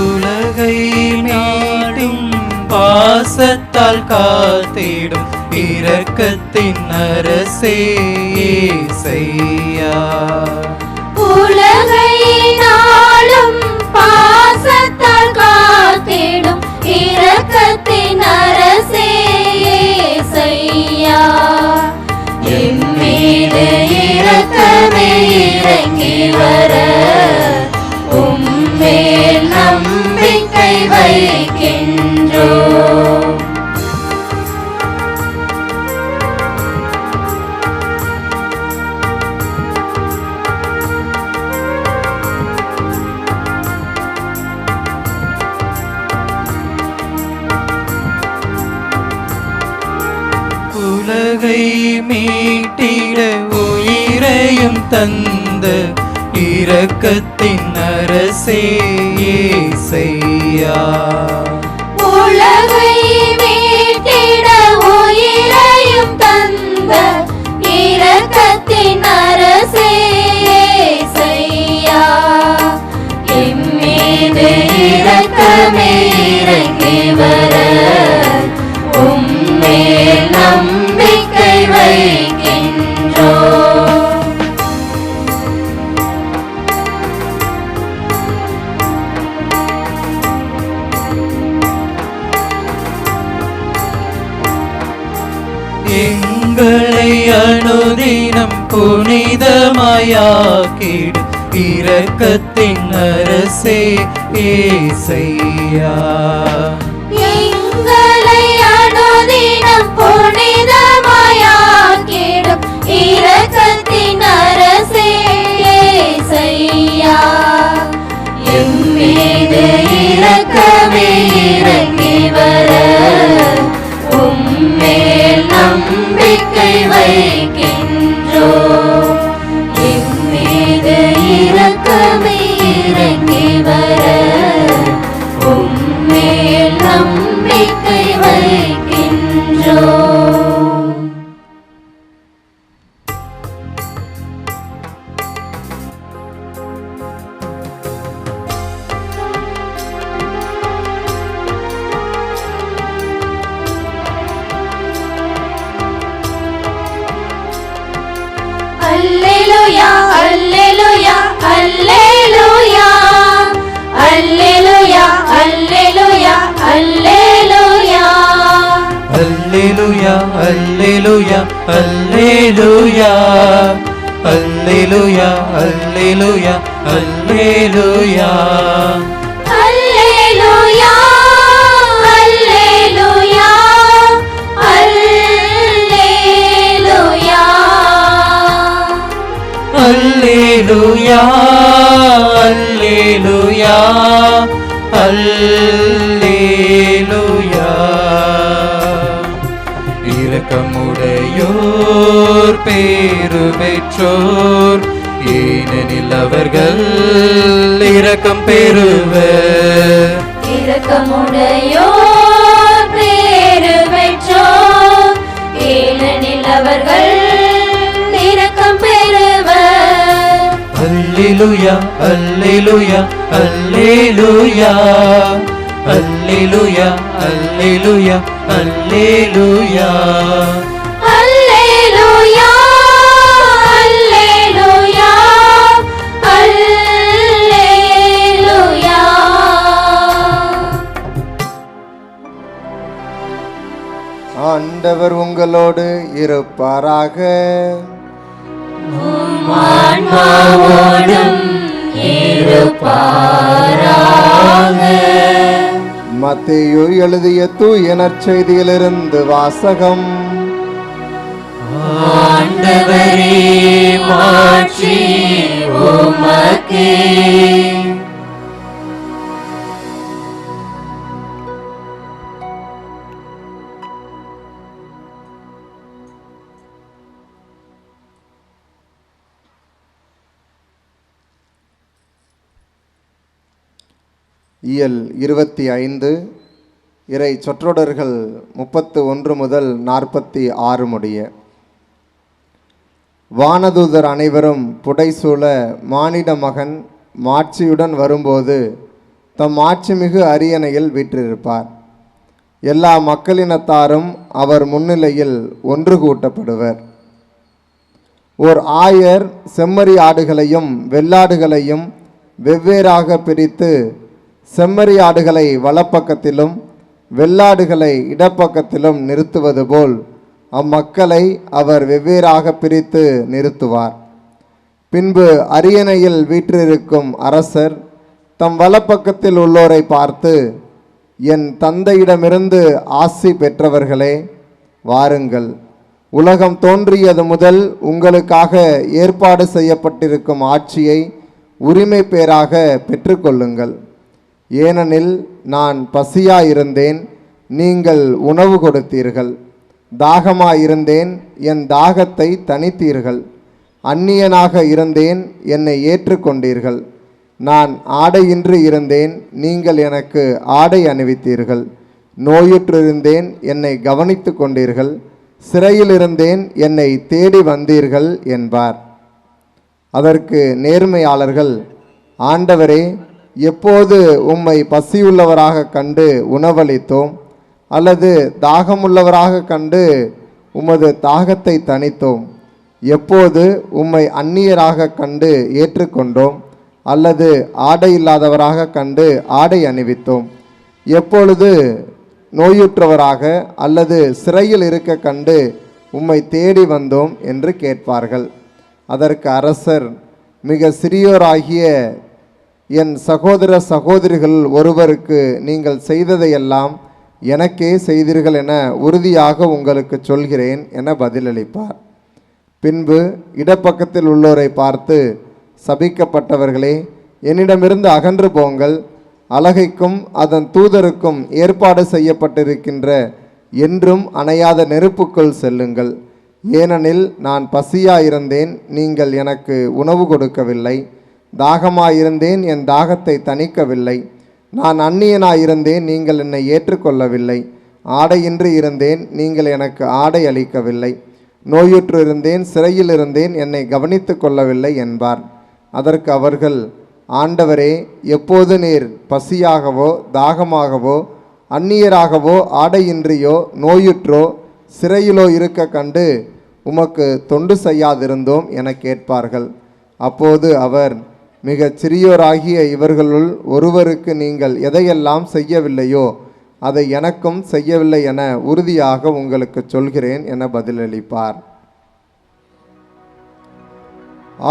உலகை நாடும் பாசத்தால் காத்திடும் இரக்கத்தின் அரசே இயேசையா. உலகை நாளும் பாசத்தால் காத்திடும் இரக்கத்தின் அரசே இயேசையா. என் மீது இரக்கமே இறங்கி வர உம்மேல் நம்பிக்கை வைக்கின்றோம். உலகை மீட்டிட உயிரையும் தந்த இரக்கத்தின் அரசே இயேசையா. உலகை மீட்டிட உயிரையும் தந்த இரக்கத்தின் அரசே இயேசையா. என் மீது இரக்கமே இறங்கி வர உம்மேல் நம்பிக்கை வைக்கின்றோம். எங்களை அனுதினம் புனிதமாயாக்கிடு இரக்கத்தின் அரசே இயேசையா. எங்களை அனுதினம் புனிதமாயாக்கிடும் இரக்கத்தின் அரசே இயேசையா. என் மீது இரக்கமே இறங்கி வர உம்மேல் நம்பிக்கை வைக்கின்றோம். என் மீது இரக்கமே இறங்கி வர உம்மேல் நம்பிக்கை வைக்கின்றோம். அல்லேலூயா அல்லேலூயா அல்லேலூயா அல்லேலூயா அல்லேலூயா அல்லேலூயா அல்லேலூயா அல்லேலூயா அல்லேலூயா அல்லேலூயா அல்லேலூயா அல்லேலூயா அல்லேலூயா அல்லேலூயா அல்லேலூயா அல்லேலூயா அல்லேலூயா அல்லேலூயா இரக்கமுடன் பேரு பெற்றோர், ஏனெனில் அவர்கள் இரக்கம் பெறுவர். இரக்கமுடையோர் பேறு பெற்றோர், ஏனெனில் அவர்கள் இரக்கம் பெறுவர். அல்லேலூயா அல்லேலூயா அல்லேலூயா அல்லேலூயா அல்லேலூயா அல்லேலூயா. அல்லேலூயா அல்லேலூயா அல்லேலூயா. ஆண்டவர் உங்களோடு இருப்பாராக. ஆன்மாவோடும் இருப்பாராக. மத்தேயு எழுதிய தூய நற்செய்தியிலிருந்து வாசகம். ஆண்டவரே மாட்சி உமக்கே. இயல் 25 இறை சொற்றொடர்கள் 31 முதல் 46 முடிய. வானதூதர் அனைவரும் புடைசூழ மானிட மகன் மாட்சியுடன் வரும்போது தம் மாட்சிமிகு அரியணையில் வீற்றிருப்பார். எல்லா மக்களினத்தாரும் அவர் முன்னிலையில் ஒன்று கூட்டப்படுவர். ஓர் ஆயர் செம்மறி ஆடுகளையும் வெள்ளாடுகளையும் வெவ்வேறாக பிரித்து செம்மறி ஆடுகளை வலப்பக்கத்திலும் வெள்ளாடுகளை இடப்பக்கத்திலும் நிறுத்துவது போல் அம்மக்களை அவர் வெவ்வேறாக பிரித்து நிறுத்துவார். பின்பு அரியணையில் வீற்றிருக்கும் அரசர் தம் வலப்பக்கத்தில் உள்ளோரை பார்த்து, என் தந்தையிடமிருந்து ஆசி பெற்றவர்களே, வாருங்கள், உலகம் தோன்றியது முதல் உங்களுக்காக ஏற்பாடு செய்யப்பட்டிருக்கும் ஆட்சியை உரிமை பேராக பெற்றுக்கொள்ளுங்கள். ஏனெனில் நான் பசியாயிருந்தேன், நீங்கள் உணவு கொடுத்தீர்கள். தாகமாயிருந்தேன், என் தாகத்தை தணித்தீர்கள். அந்நியனாக இருந்தேன், என்னை ஏற்றுக்கொண்டீர்கள். நான் ஆடையின்றி இருந்தேன், நீங்கள் எனக்கு ஆடை அணிவித்தீர்கள். நோயுற்றிருந்தேன், என்னை கவனித்து கொண்டீர்கள். சிறையில் இருந்தேன், என்னை தேடி வந்தீர்கள் என்பார். அதற்கு நேர்மையாளர்கள், ஆண்டவரே, எப்போது உம்மை பசியுள்ளவராக கண்டு உணவளித்தோம், அல்லது தாகமுள்ளவராக கண்டு உமது தாகத்தை தணித்தோம்? எப்போது உம்மை அந்நியராக கண்டு ஏற்றுக்கொண்டோம், அல்லது ஆடை இல்லாதவராக கண்டு ஆடை அணிவித்தோம்? எப்பொழுது நோயுற்றவராக அல்லது சிறையில் இருக்க கண்டு உம்மை தேடி வந்தோம் என்று கேட்பார்கள். அதற்கு அரசர், மிக சிறியோராகிய என் சகோதர சகோதரிகள் ஒருவருக்கு நீங்கள் செய்ததையெல்லாம் எனக்கே செய்தீர்கள் என உறுதியாக உங்களுக்கு சொல்கிறேன் என பதிலளிப்பார். பின்பு இடப்பக்கத்தில் உள்ளோரை பார்த்து, சபிக்கப்பட்டவர்களே, என்னிடமிருந்து அகன்று போங்கள், அலகைக்கும் அதன் தூதருக்கும் ஏற்பாடு செய்யப்பட்டிருக்கின்ற என்றும் அணையாத நெருப்புக்குள் செல்லுங்கள். ஏனெனில் நான் பசியாயிருந்தேன், நீங்கள் எனக்கு உணவு கொடுக்கவில்லை. தாகமாயிருந்தேன், என் தாகத்தை தணிக்கவில்லை. நான் அந்நியனாயிருந்தேன், நீங்கள் என்னை ஏற்றுக்கொள்ளவில்லை. ஆடையின்றி இருந்தேன், நீங்கள் எனக்கு ஆடை அளிக்கவில்லை. நோயுற்று இருந்தேன், சிறையில் இருந்தேன், என்னை கவனித்து கொள்ளவில்லை என்பார். அதற்கு அவர்கள், ஆண்டவரே, எப்போது நீர் பசியாகவோ தாகமாகவோ அந்நியராகவோ ஆடையின்றியோ நோயுற்றோ சிறையிலோ இருக்க கண்டு உமக்கு தொண்டு செய்யாதிருந்தோம் என கேட்பார்கள். அப்போது அவர், மிகச் சிறியோராகிய இவர்களுள் ஒருவருக்கு நீங்கள் எதையெல்லாம் செய்யவில்லையோ அதை எனக்கும் செய்யவில்லை என உறுதியாக உங்களுக்கு சொல்கிறேன் என பதிலளிப்பார்.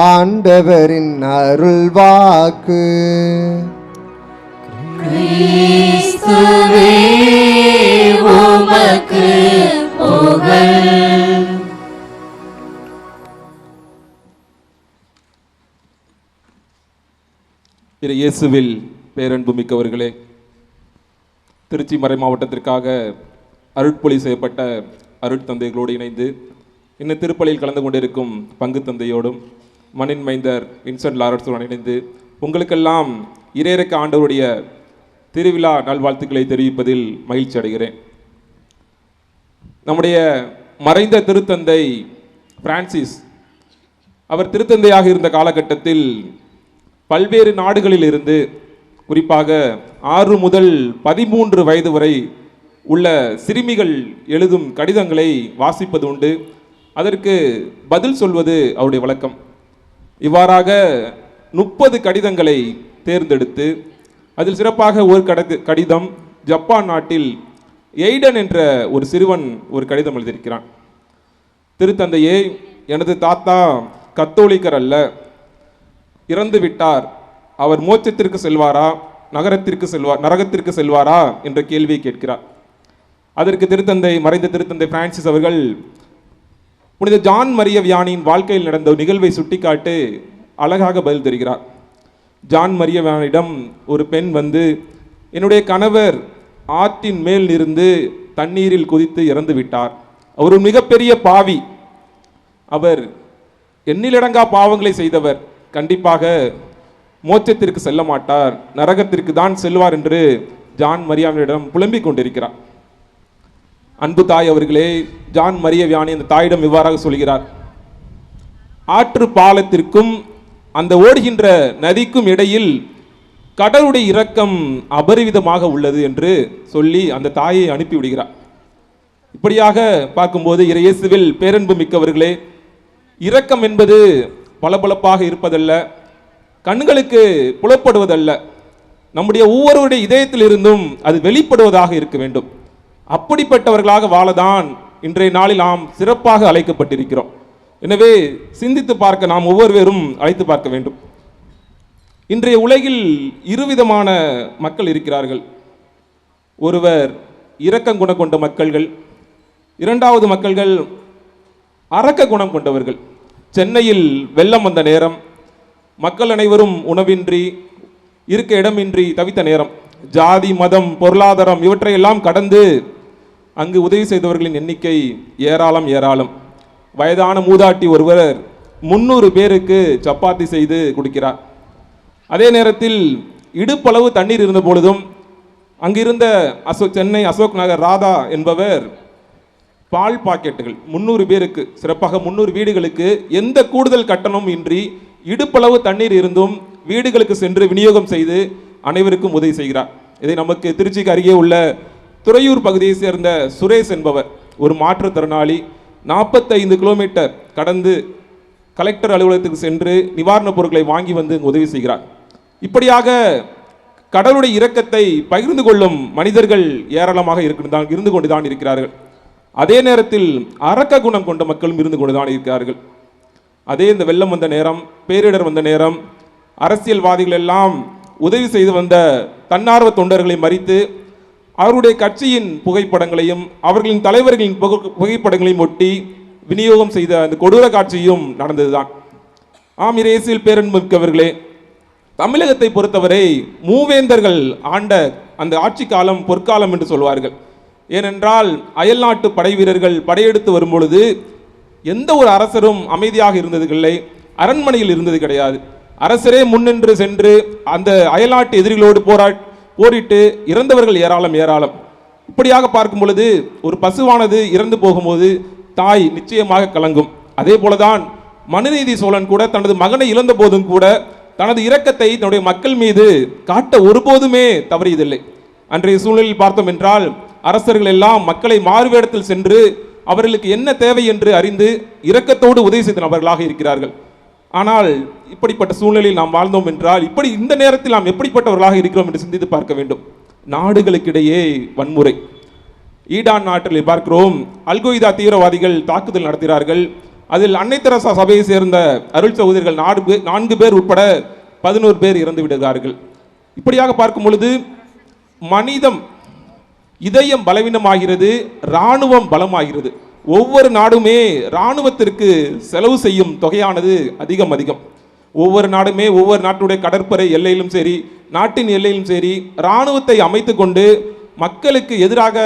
ஆண்டவரின் அருள்வாக்கு. கிறிஸ்துவே உமக்கு புகழ். இயேசுவில் பேரன்பு மிக்கவர்களே, திருச்சி மறை மாவட்டத்திற்காக அருட்பொழி செய்யப்பட்ட அருட்தந்தைகளோடு இணைந்து இன்னும் திருப்பலியில் கலந்து கொண்டிருக்கும் பங்கு தந்தையோடும் மண்ணின் மைந்தர் வின்சென்ட் லாரன்ஸுடன் இணைந்து உங்களுக்கெல்லாம் இறையிறக்க ஆண்டவருடைய திருவிழா நல்வாழ்த்துக்களை தெரிவிப்பதில் மகிழ்ச்சி அடைகிறேன். நம்முடைய மறைந்த திருத்தந்தை பிரான்சிஸ் அவர் திருத்தந்தையாக இருந்த காலகட்டத்தில் பல்வேறு நாடுகளில் இருந்து குறிப்பாக 6 முதல் 13 வயது வரை உள்ள சிறுமிகள் எழுதும் கடிதங்களை வாசிப்பது உண்டு. அதற்கு பதில் சொல்வது அவருடைய வழக்கம். இவ்வாறாக 30 கடிதங்களை தேர்ந்தெடுத்து அதில் சிறப்பாக ஒரு கடிதம் ஜப்பான் நாட்டில் எய்டன் என்ற ஒரு சிறுவன் ஒரு கடிதம் எழுதியிருக்கிறான். திருத்தந்தையே, எனது தாத்தா கத்தோலிக்கர் அல்ல, இறந்து விட்டார். அவர் மோட்சத்திற்கு செல்வாரா, நரகத்திற்கு செல்வாரா என்ற கேள்வியை கேட்கிறார். அதற்கு மறைந்த திருத்தந்தை பிரான்சிஸ் அவர்கள் புனித ஜான் மரிய வியானியின் வாழ்க்கையில் நடந்த நிகழ்வை சுட்டிக்காட்டு அழகாக பதில் தருகிறார். ஜான் மரிய வியானியிடம் ஒரு பெண் வந்து, என்னுடைய கணவர் ஆற்றின் மேல் இருந்து தண்ணீரில் குதித்து இறந்து விட்டார். அவர் ஒரு மிகப்பெரிய பாவி, அவர் எண்ணிலடங்கா பாவங்களை செய்தவர், கண்டிப்பாக மோட்சத்திற்கு செல்ல மாட்டார், நரகத்திற்கு தான் செல்வார் என்று ஜான் மரியாவிடம் புலம்பிக் கொண்டிருக்கிறார். அன்பு தாய் அவர்களே, ஜான் மரிய வியானி அந்த தாயிடம் இவ்வாறாக சொல்கிறார், ஆற்று பாலத்திற்கும் அந்த ஓடுகின்ற நதிக்கும் இடையில் கடவுளுடைய இரக்கம் அபரிவிதமாக உள்ளது என்று சொல்லி அந்த தாயை அனுப்பிவிடுகிறார். இப்படியாக பார்க்கும்போது இயேசுவில் பேரன்பு மிக்கவர்களே, இரக்கம் என்பது பளபளப்பாக இருப்பதல்ல, கண்களுக்கு புலப்படுவதல்ல, நம்முடைய ஒவ்வொருவருடைய இதயத்தில் இருந்தும் அது வெளிப்படுவதாக இருக்க வேண்டும். அப்படிப்பட்டவர்களாக வாழதான் இன்றைய நாளில் நாம் சிறப்பாக அழைக்கப்பட்டிருக்கிறோம். எனவே சிந்தித்து பார்க்க நாம் ஒவ்வொருவரும் அழைத்து பார்க்க வேண்டும். இன்றைய உலகில் இருவிதமான மக்கள் இருக்கிறார்கள். ஒருவர் இரக்க குணம் கொண்ட மக்கள்கள், இரண்டாவது மக்கள்கள் அரக்க குணம் கொண்டவர்கள். சென்னையில் வெள்ளம் வந்த நேரம் மக்கள் அனைவரும் உணவின்றி இருக்க இடமின்றி தவித்த நேரம், ஜாதி மதம் பொருளாதாரம் இவற்றையெல்லாம் கடந்து அங்கு உதவி செய்தவர்களின் எண்ணிக்கை ஏராளம் ஏராளம். வயதான மூதாட்டி ஒருவர் 300 பேருக்கு சப்பாத்தி செய்து கொடுக்கிறார். அதே நேரத்தில் இடுப்பளவு தண்ணீர் இருந்த பொழுதும் அங்கிருந்த சென்னை அசோக் நகர் ராதா என்பவர் பால் பாக்கெட்டுகள் 300 பேருக்கு, சிறப்பாக 300 வீடுகளுக்கு எந்த கூடுதல் கட்டணமும் இன்றி இடுப்பளவு தண்ணீர் இருந்தும் வீடுகளுக்கு சென்று விநியோகம் செய்து அனைவருக்கும் உதவி செய்கிறார். இதை நமக்கு திருச்சிக்கு அருகே உள்ள துறையூர் பகுதியை சேர்ந்த சுரேஷ் என்பவர் ஒரு மாற்றுத்திறனாளி 45 கிலோமீட்டர் கடந்து கலெக்டர் அலுவலகத்துக்கு சென்று நிவாரணப் பொருட்களை வாங்கி வந்து உதவி செய்கிறார். இப்படியாக கடவுளுடைய இரக்கத்தை பகிர்ந்து கொள்ளும் மனிதர்கள் ஏராளமாக இருந்து கொண்டுதான் இருக்கிறார்கள். அதே நேரத்தில் அரக்க குணம் கொண்ட மக்களும் இருந்து கொண்டுதான் இருக்கிறார்கள். அதே இந்த வெள்ளம் வந்த நேரம், பேரிடர் வந்த நேரம், அரசியல்வாதிகள் எல்லாம் உதவி செய்து வந்த தன்னார்வ தொண்டர்களை மறித்து அவருடைய கட்சியின் புகைப்படங்களையும் அவர்களின் தலைவர்களின் புகைப்படங்களையும் ஒட்டி விநியோகம் செய்த அந்த கொடூர காட்சியும் நடந்ததுதான். ஆம், இயேசுவில் பேரன்புமிக்கவர்களே, தமிழகத்தை பொறுத்தவரை மூவேந்தர்கள் ஆண்ட அந்த ஆட்சி காலம் பொற்காலம் என்று சொல்வார்கள். ஏனென்றால் அயல்நாட்டு படை வீரர்கள் படையெடுத்து வரும்பொழுது எந்த ஒரு அரசரும் அமைதியாக இருந்ததில்லை, அரண்மனையில் இருந்தது கிடையாது. அரசரே முன்னின்று சென்று அந்த அயல்நாட்டு எதிரிகளோடு போரிட்டு இறந்தவர்கள் ஏராளம் ஏராளம். இப்படியாக பார்க்கும் பொழுது ஒரு பசுவானது இறந்து போகும்போது தாய் நிச்சயமாக கலங்கும். அதே போலதான் மனுநீதி சோழன் கூட தனது மகனை இழந்த போதும் கூட தனது இரக்கத்தை தன்னுடைய மக்கள் மீது காட்ட ஒருபோதுமே தவறியதில்லை. அன்றைய சூழ்நிலையில் பார்த்தோம் என்றால் அரசர்கள் எல்லாம் மக்களை மாறுவேடத்தில் சென்று அவர்களுக்கு என்ன தேவை என்று அறிந்து இரக்கத்தோடு உதவி செய்த நபர்களாக இருக்கிறார்கள். ஆனால் இப்படிப்பட்ட சூழ்நிலையில் நாம் வாழ்ந்தோம் என்றால் இந்த நேரத்தில் நாம் எப்படிப்பட்டவர்களாக இருக்கிறோம் என்று சிந்தித்து பார்க்க வேண்டும். நாடுகளுக்கிடையே வன்முறை. ஈடான் நாட்டில் பார்க்கிறோம், அல்கொய்தா தீவிரவாதிகள் தாக்குதல் நடத்துகிறார்கள். அதில் அன்னை தெரசா சபையை சேர்ந்த அருள் சகோதரிகள் 4 பேர் உட்பட 11 பேர் இறந்து விடுகிறார்கள். இப்படியாக பார்க்கும் பொழுது மனிதம் இதயம் பலவீனமாகிறது, இராணுவம் பலமாகிறது. ஒவ்வொரு நாடுமே இராணுவத்திற்கு செலவு செய்யும் தொகையானது அதிகம். ஒவ்வொரு நாடுமே ஒவ்வொரு நாட்டுடைய கடற்படை எல்லையிலும் சரி, நாட்டின் எல்லையிலும் சரி இராணுவத்தை அமைத்து கொண்டு மக்களுக்கு எதிராக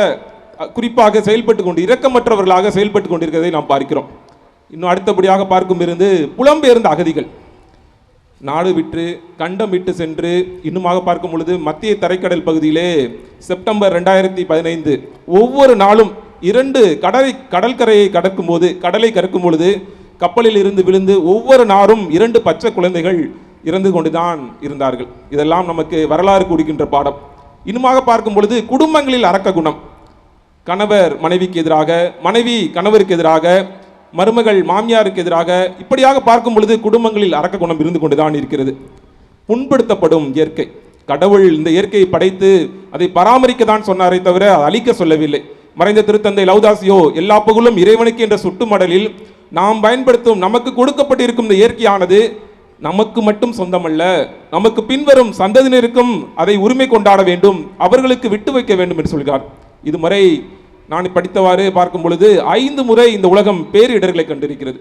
குறிப்பாக செயல்பட்டு கொண்டு இரக்கமற்றவர்களாக செயல்பட்டு கொண்டிருக்கிறதை நாம் பார்க்கிறோம். இன்னும் அடுத்தபடியாக பார்க்கும் இருந்து புலம்பெயர்ந்த அகதிகள் நாடு விட்டு கண்டம் விட்டு சென்று இன்னுமாக பார்க்கும் பொழுது மத்திய தரைக்கடல் பகுதியிலே செப்டம்பர் 2015 ஒவ்வொரு நாளும் 2 கடற்கரையை கடக்கும் பொழுது கப்பலில் இருந்து விழுந்து ஒவ்வொரு நாளும் 2 பச்சை குழந்தைகள் இறந்து கொண்டுதான் இருந்தார்கள். இதெல்லாம் நமக்கு வரலாறு கூறுகின்ற பாடம். இன்னுமாக பார்க்கும் பொழுது குடும்பங்களில் அரக்க குணம், கணவர் மனைவிக்கு எதிராக, மனைவி கணவருக்கு எதிராக, மருமகள் மாமியாருக்கு எதிராக, இப்படியாக பார்க்கும் பொழுது குடும்பங்களில் அரக்க குணம் இருந்து கொண்டுதான் இருக்கிறது. புண்படுத்தப்படும் இயற்கை. கடவுள் இந்த இயற்கையை படைத்து அதை பராமரிக்க தான் சொன்னாரே தவிர அழிக்க சொல்லவில்லை. மறைந்த திருத்தந்தை லௌதாசியோ எல்லா புகழும் இறைவனுக்கு என்ற சுட்டுமடலில் நாம் பயன்படுத்தும் நமக்கு கொடுக்கப்பட்டிருக்கும் இந்த இயற்கையானது நமக்கு மட்டும் சொந்தமல்ல, நமக்கு பின்வரும் சந்ததியினருக்கும் அதை உரிமை கொண்டாட வேண்டும், அவர்களுக்கு விட்டு வைக்க வேண்டும் என்று சொல்கிறார். இதுமுறை நான் படித்தவாறு பார்க்கும் பொழுது 5 முறை இந்த உலகம் பேரிடர்களை கண்டிருக்கிறது.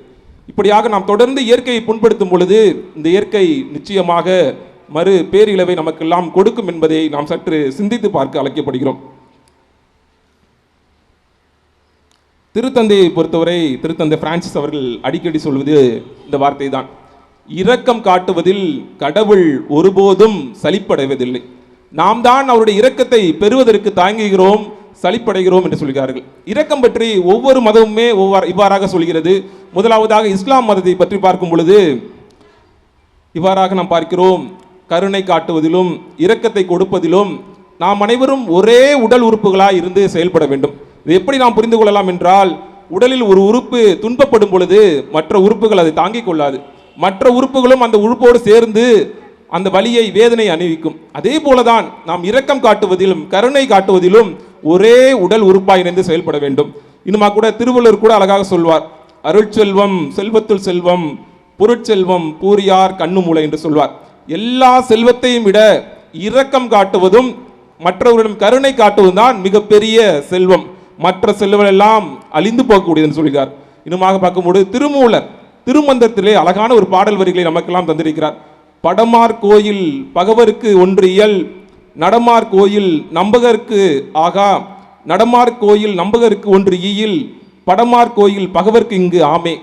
இப்படியாக நாம் தொடர்ந்து இயற்கையை புண்படுத்தும் பொழுது இந்த இயற்கை நிச்சயமாக மறு பேரிழவை நமக்கெல்லாம் கொடுக்கும் என்பதை நாம் சற்று சிந்தித்து பார்க்க அழைக்கப்படுகிறோம். திருத்தந்தையை பொறுத்தவரை திருத்தந்தை பிரான்சிஸ் அவர்கள் அடிக்கடி சொல்வது இந்த வார்த்தை தான், இரக்கம் காட்டுவதில் கடவுள் ஒருபோதும் சலிப்படைவதில்லை. நாம் தான் அவருடைய இரக்கத்தை பெறுவதற்கு தாங்குகிறோம், சலிப்படைகிறோம் என்று சொல்கிறார்கள். இரக்கம் பற்றி ஒவ்வொரு மதமுமே இவ்வாறாக சொல்கிறது. முதலாவதாக இஸ்லாம் மதத்தை பற்றி பார்க்கும் பொழுது இவ்வாறாக நாம் பார்க்கிறோம், கருணை காட்டுவதிலும் இரக்கத்தை கொடுப்பதிலும் நாம் அனைவரும் ஒரே உடல் உறுப்புகளாய் இருந்து செயல்பட வேண்டும். இது எப்படி நாம் புரிந்து கொள்ளலாம் என்றால், உடலில் ஒரு உறுப்பு துன்பப்படும் பொழுது மற்ற உறுப்புகள் அதை தாங்கிக் கொள்ளாது, மற்ற உறுப்புகளும் அந்த உறுப்போடு சேர்ந்து அந்த வலியை வேதனை அணிவிக்கும். அதே போலதான் நாம் இரக்கம் காட்டுவதிலும் கருணை காட்டுவதிலும் ஒரே உடல் உறுப்பாய் இணைந்து செயல்பட வேண்டும். இன்னுமா கூட திருவள்ளுவர் கூட அழகாக சொல்வார், அருட்செல்வம் செல்வத்துள் செல்வம், பொருட்செல்வம் பூரியார் கண்ணு மூளை என்று சொல்வார். எல்லா செல்வத்தையும் விட இரக்கம் காட்டுவதும் மற்றவர்களிடம் கருணை காட்டுவதும் தான் மிகப்பெரிய செல்வம். மற்ற செல்வம் எல்லாம் அழிந்து போகக்கூடியது என்று சொல்கிறார். இன்னுமாக பார்க்கும்போது திருமூலர் திருமந்திரத்திலே அழகான ஒரு பாடல் வரிகளை நமக்கெல்லாம் தந்திருக்கிறார். படமார் கோயில் பகவருக்கு ஒன்று இயல், நடமார் கோயில் நம்பகருக்கு ஆகா, நடமார் கோயில் நம்பகருக்கு ஒன்று ஈயில், படமார் கோயில் பகவருக்கு இங்கு ஆமே.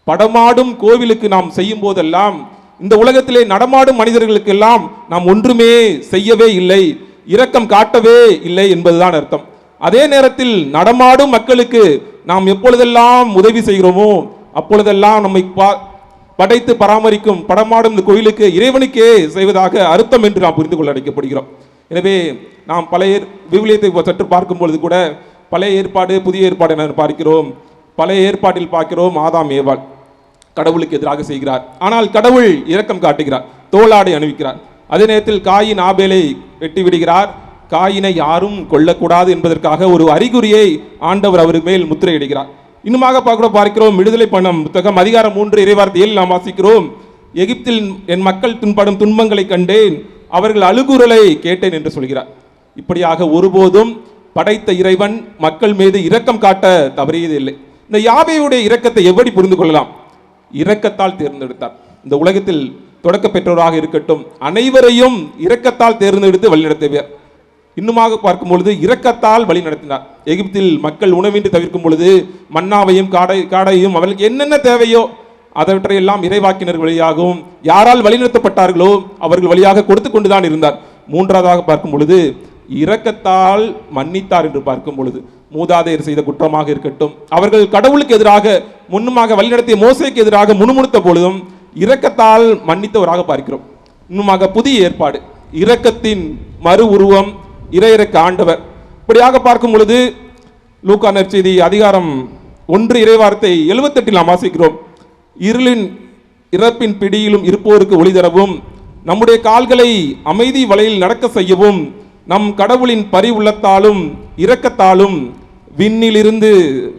படமாடும் கோவிலுக்கு நாம் செய்யும் போதெல்லாம் இந்த உலகத்திலே நடமாடும் மனிதர்களுக்கெல்லாம் நாம் ஒன்றுமே செய்யவே இல்லை, இரக்கம் காட்டவே இல்லை என்பதுதான் அர்த்தம். அதே நேரத்தில் நடமாடும் மக்களுக்கு நாம் எப்பொழுதெல்லாம் உதவி செய்கிறோமோ அப்பொழுதெல்லாம் நம்மை படைத்து பராமரிக்கும் படமாடும் இந்த கோயிலுக்கு இறைவனுக்கே செய்வதாக அர்த்தம் என்று நாம் புரிந்து கொள்ள அழைக்கப்படுகிறோம். எனவே நாம் பழைய விவிலியத்தை சற்று பார்க்கும் பொழுது கூட பழைய ஏற்பாடு புதிய ஏற்பாடு என பார்க்கிறோம். பழைய ஏற்பாட்டில் பார்க்கிறோம் ஆதாம் ஏவாள் கடவுளுக்கு எதிராக செய்கிறார், ஆனால் கடவுள் இரக்கம் காட்டுகிறார், தோளாடை அணிவிக்கிறார். அதே நேரத்தில் காயின் ஆபேலை வெட்டி விடுகிறார். காயினை யாரும் கொல்லக்கூடாது என்பதற்காக ஒரு அறிகுறியை ஆண்டவர் அவர் மேல் முத்திரையிடுகிறார். இன்னுமாக பார்க்கிறோம் விடுதலை பண்ணம் புத்தகம் அதிகாரம் 3 இறைவார்த்தை 7 நாம் வாசிக்கிறோம், எகிப்தில் என் மக்கள் துன்படும் துன்பங்களை கண்டேன், அவர்கள் அழுகுரலை கேட்டேன் என்று சொல்கிறார். இப்படியாக ஒருபோதும் படைத்த இறைவன் மக்கள் மீது இரக்கம் காட்ட தவறியது இல்லை. இந்த யாவேயுடைய இரக்கத்தை எப்படி புரிந்து கொள்ளலாம்? இரக்கத்தால் தேர்ந்தெடுத்தார். இந்த உலகத்தில் தொடக்க பெற்றோராக இருக்கட்டும் அனைவரையும் இரக்கத்தால் தேர்ந்தெடுத்து வழிநடத்தியவர். இன்னுமாக பார்க்கும் பொழுது இரக்கத்தால் வழி நடத்தினார். எகிப்தில் மக்கள் உணவின்றி தவிர்க்கும் பொழுது மன்னாவையும் காடையும் அவர்களுக்கு என்னென்ன தேவையோ அவற்றையெல்லாம் இறைவாக்கினர் வழியாகவும் யாரால் வழிநடத்தப்பட்டார்களோ அவர்கள் வழியாக கொடுத்து கொண்டுதான் இருந்தார். மூன்றாவதாக பார்க்கும் பொழுது இரக்கத்தால் மன்னித்தார் என்று பார்க்கும் பொழுது மூதாதையர் செய்த குற்றமாக இருக்கட்டும், அவர்கள் கடவுளுக்கு எதிராக முன்னுமாக வழிநடத்திய மோசேக்கு எதிராக முணுமுணுத்த பொழுதும் இரக்கத்தால் மன்னித்தவராக பார்க்கிறோம். இன்னுமாக புதிய ஏற்பாடு இரக்கத்தின் மறு உருவம் இறையிறக்க ஆண்டவர். இப்படியாக பார்க்கும் பொழுது லூக்கா நற்செய்தி அதிகாரம் 1 இறைவார்த்தை 78 நாம் வாசிக்கிறோம், இருளின் இறப்பின் பிடியிலும் இருப்போருக்கு ஒளி தரவும், நம்முடைய கால்களை அமைதி வலையில் நடக்க செய்யவும், நம் கடவுளின் பரி உள்ளத்தாலும் இரக்கத்தாலும் விண்ணிலிருந்து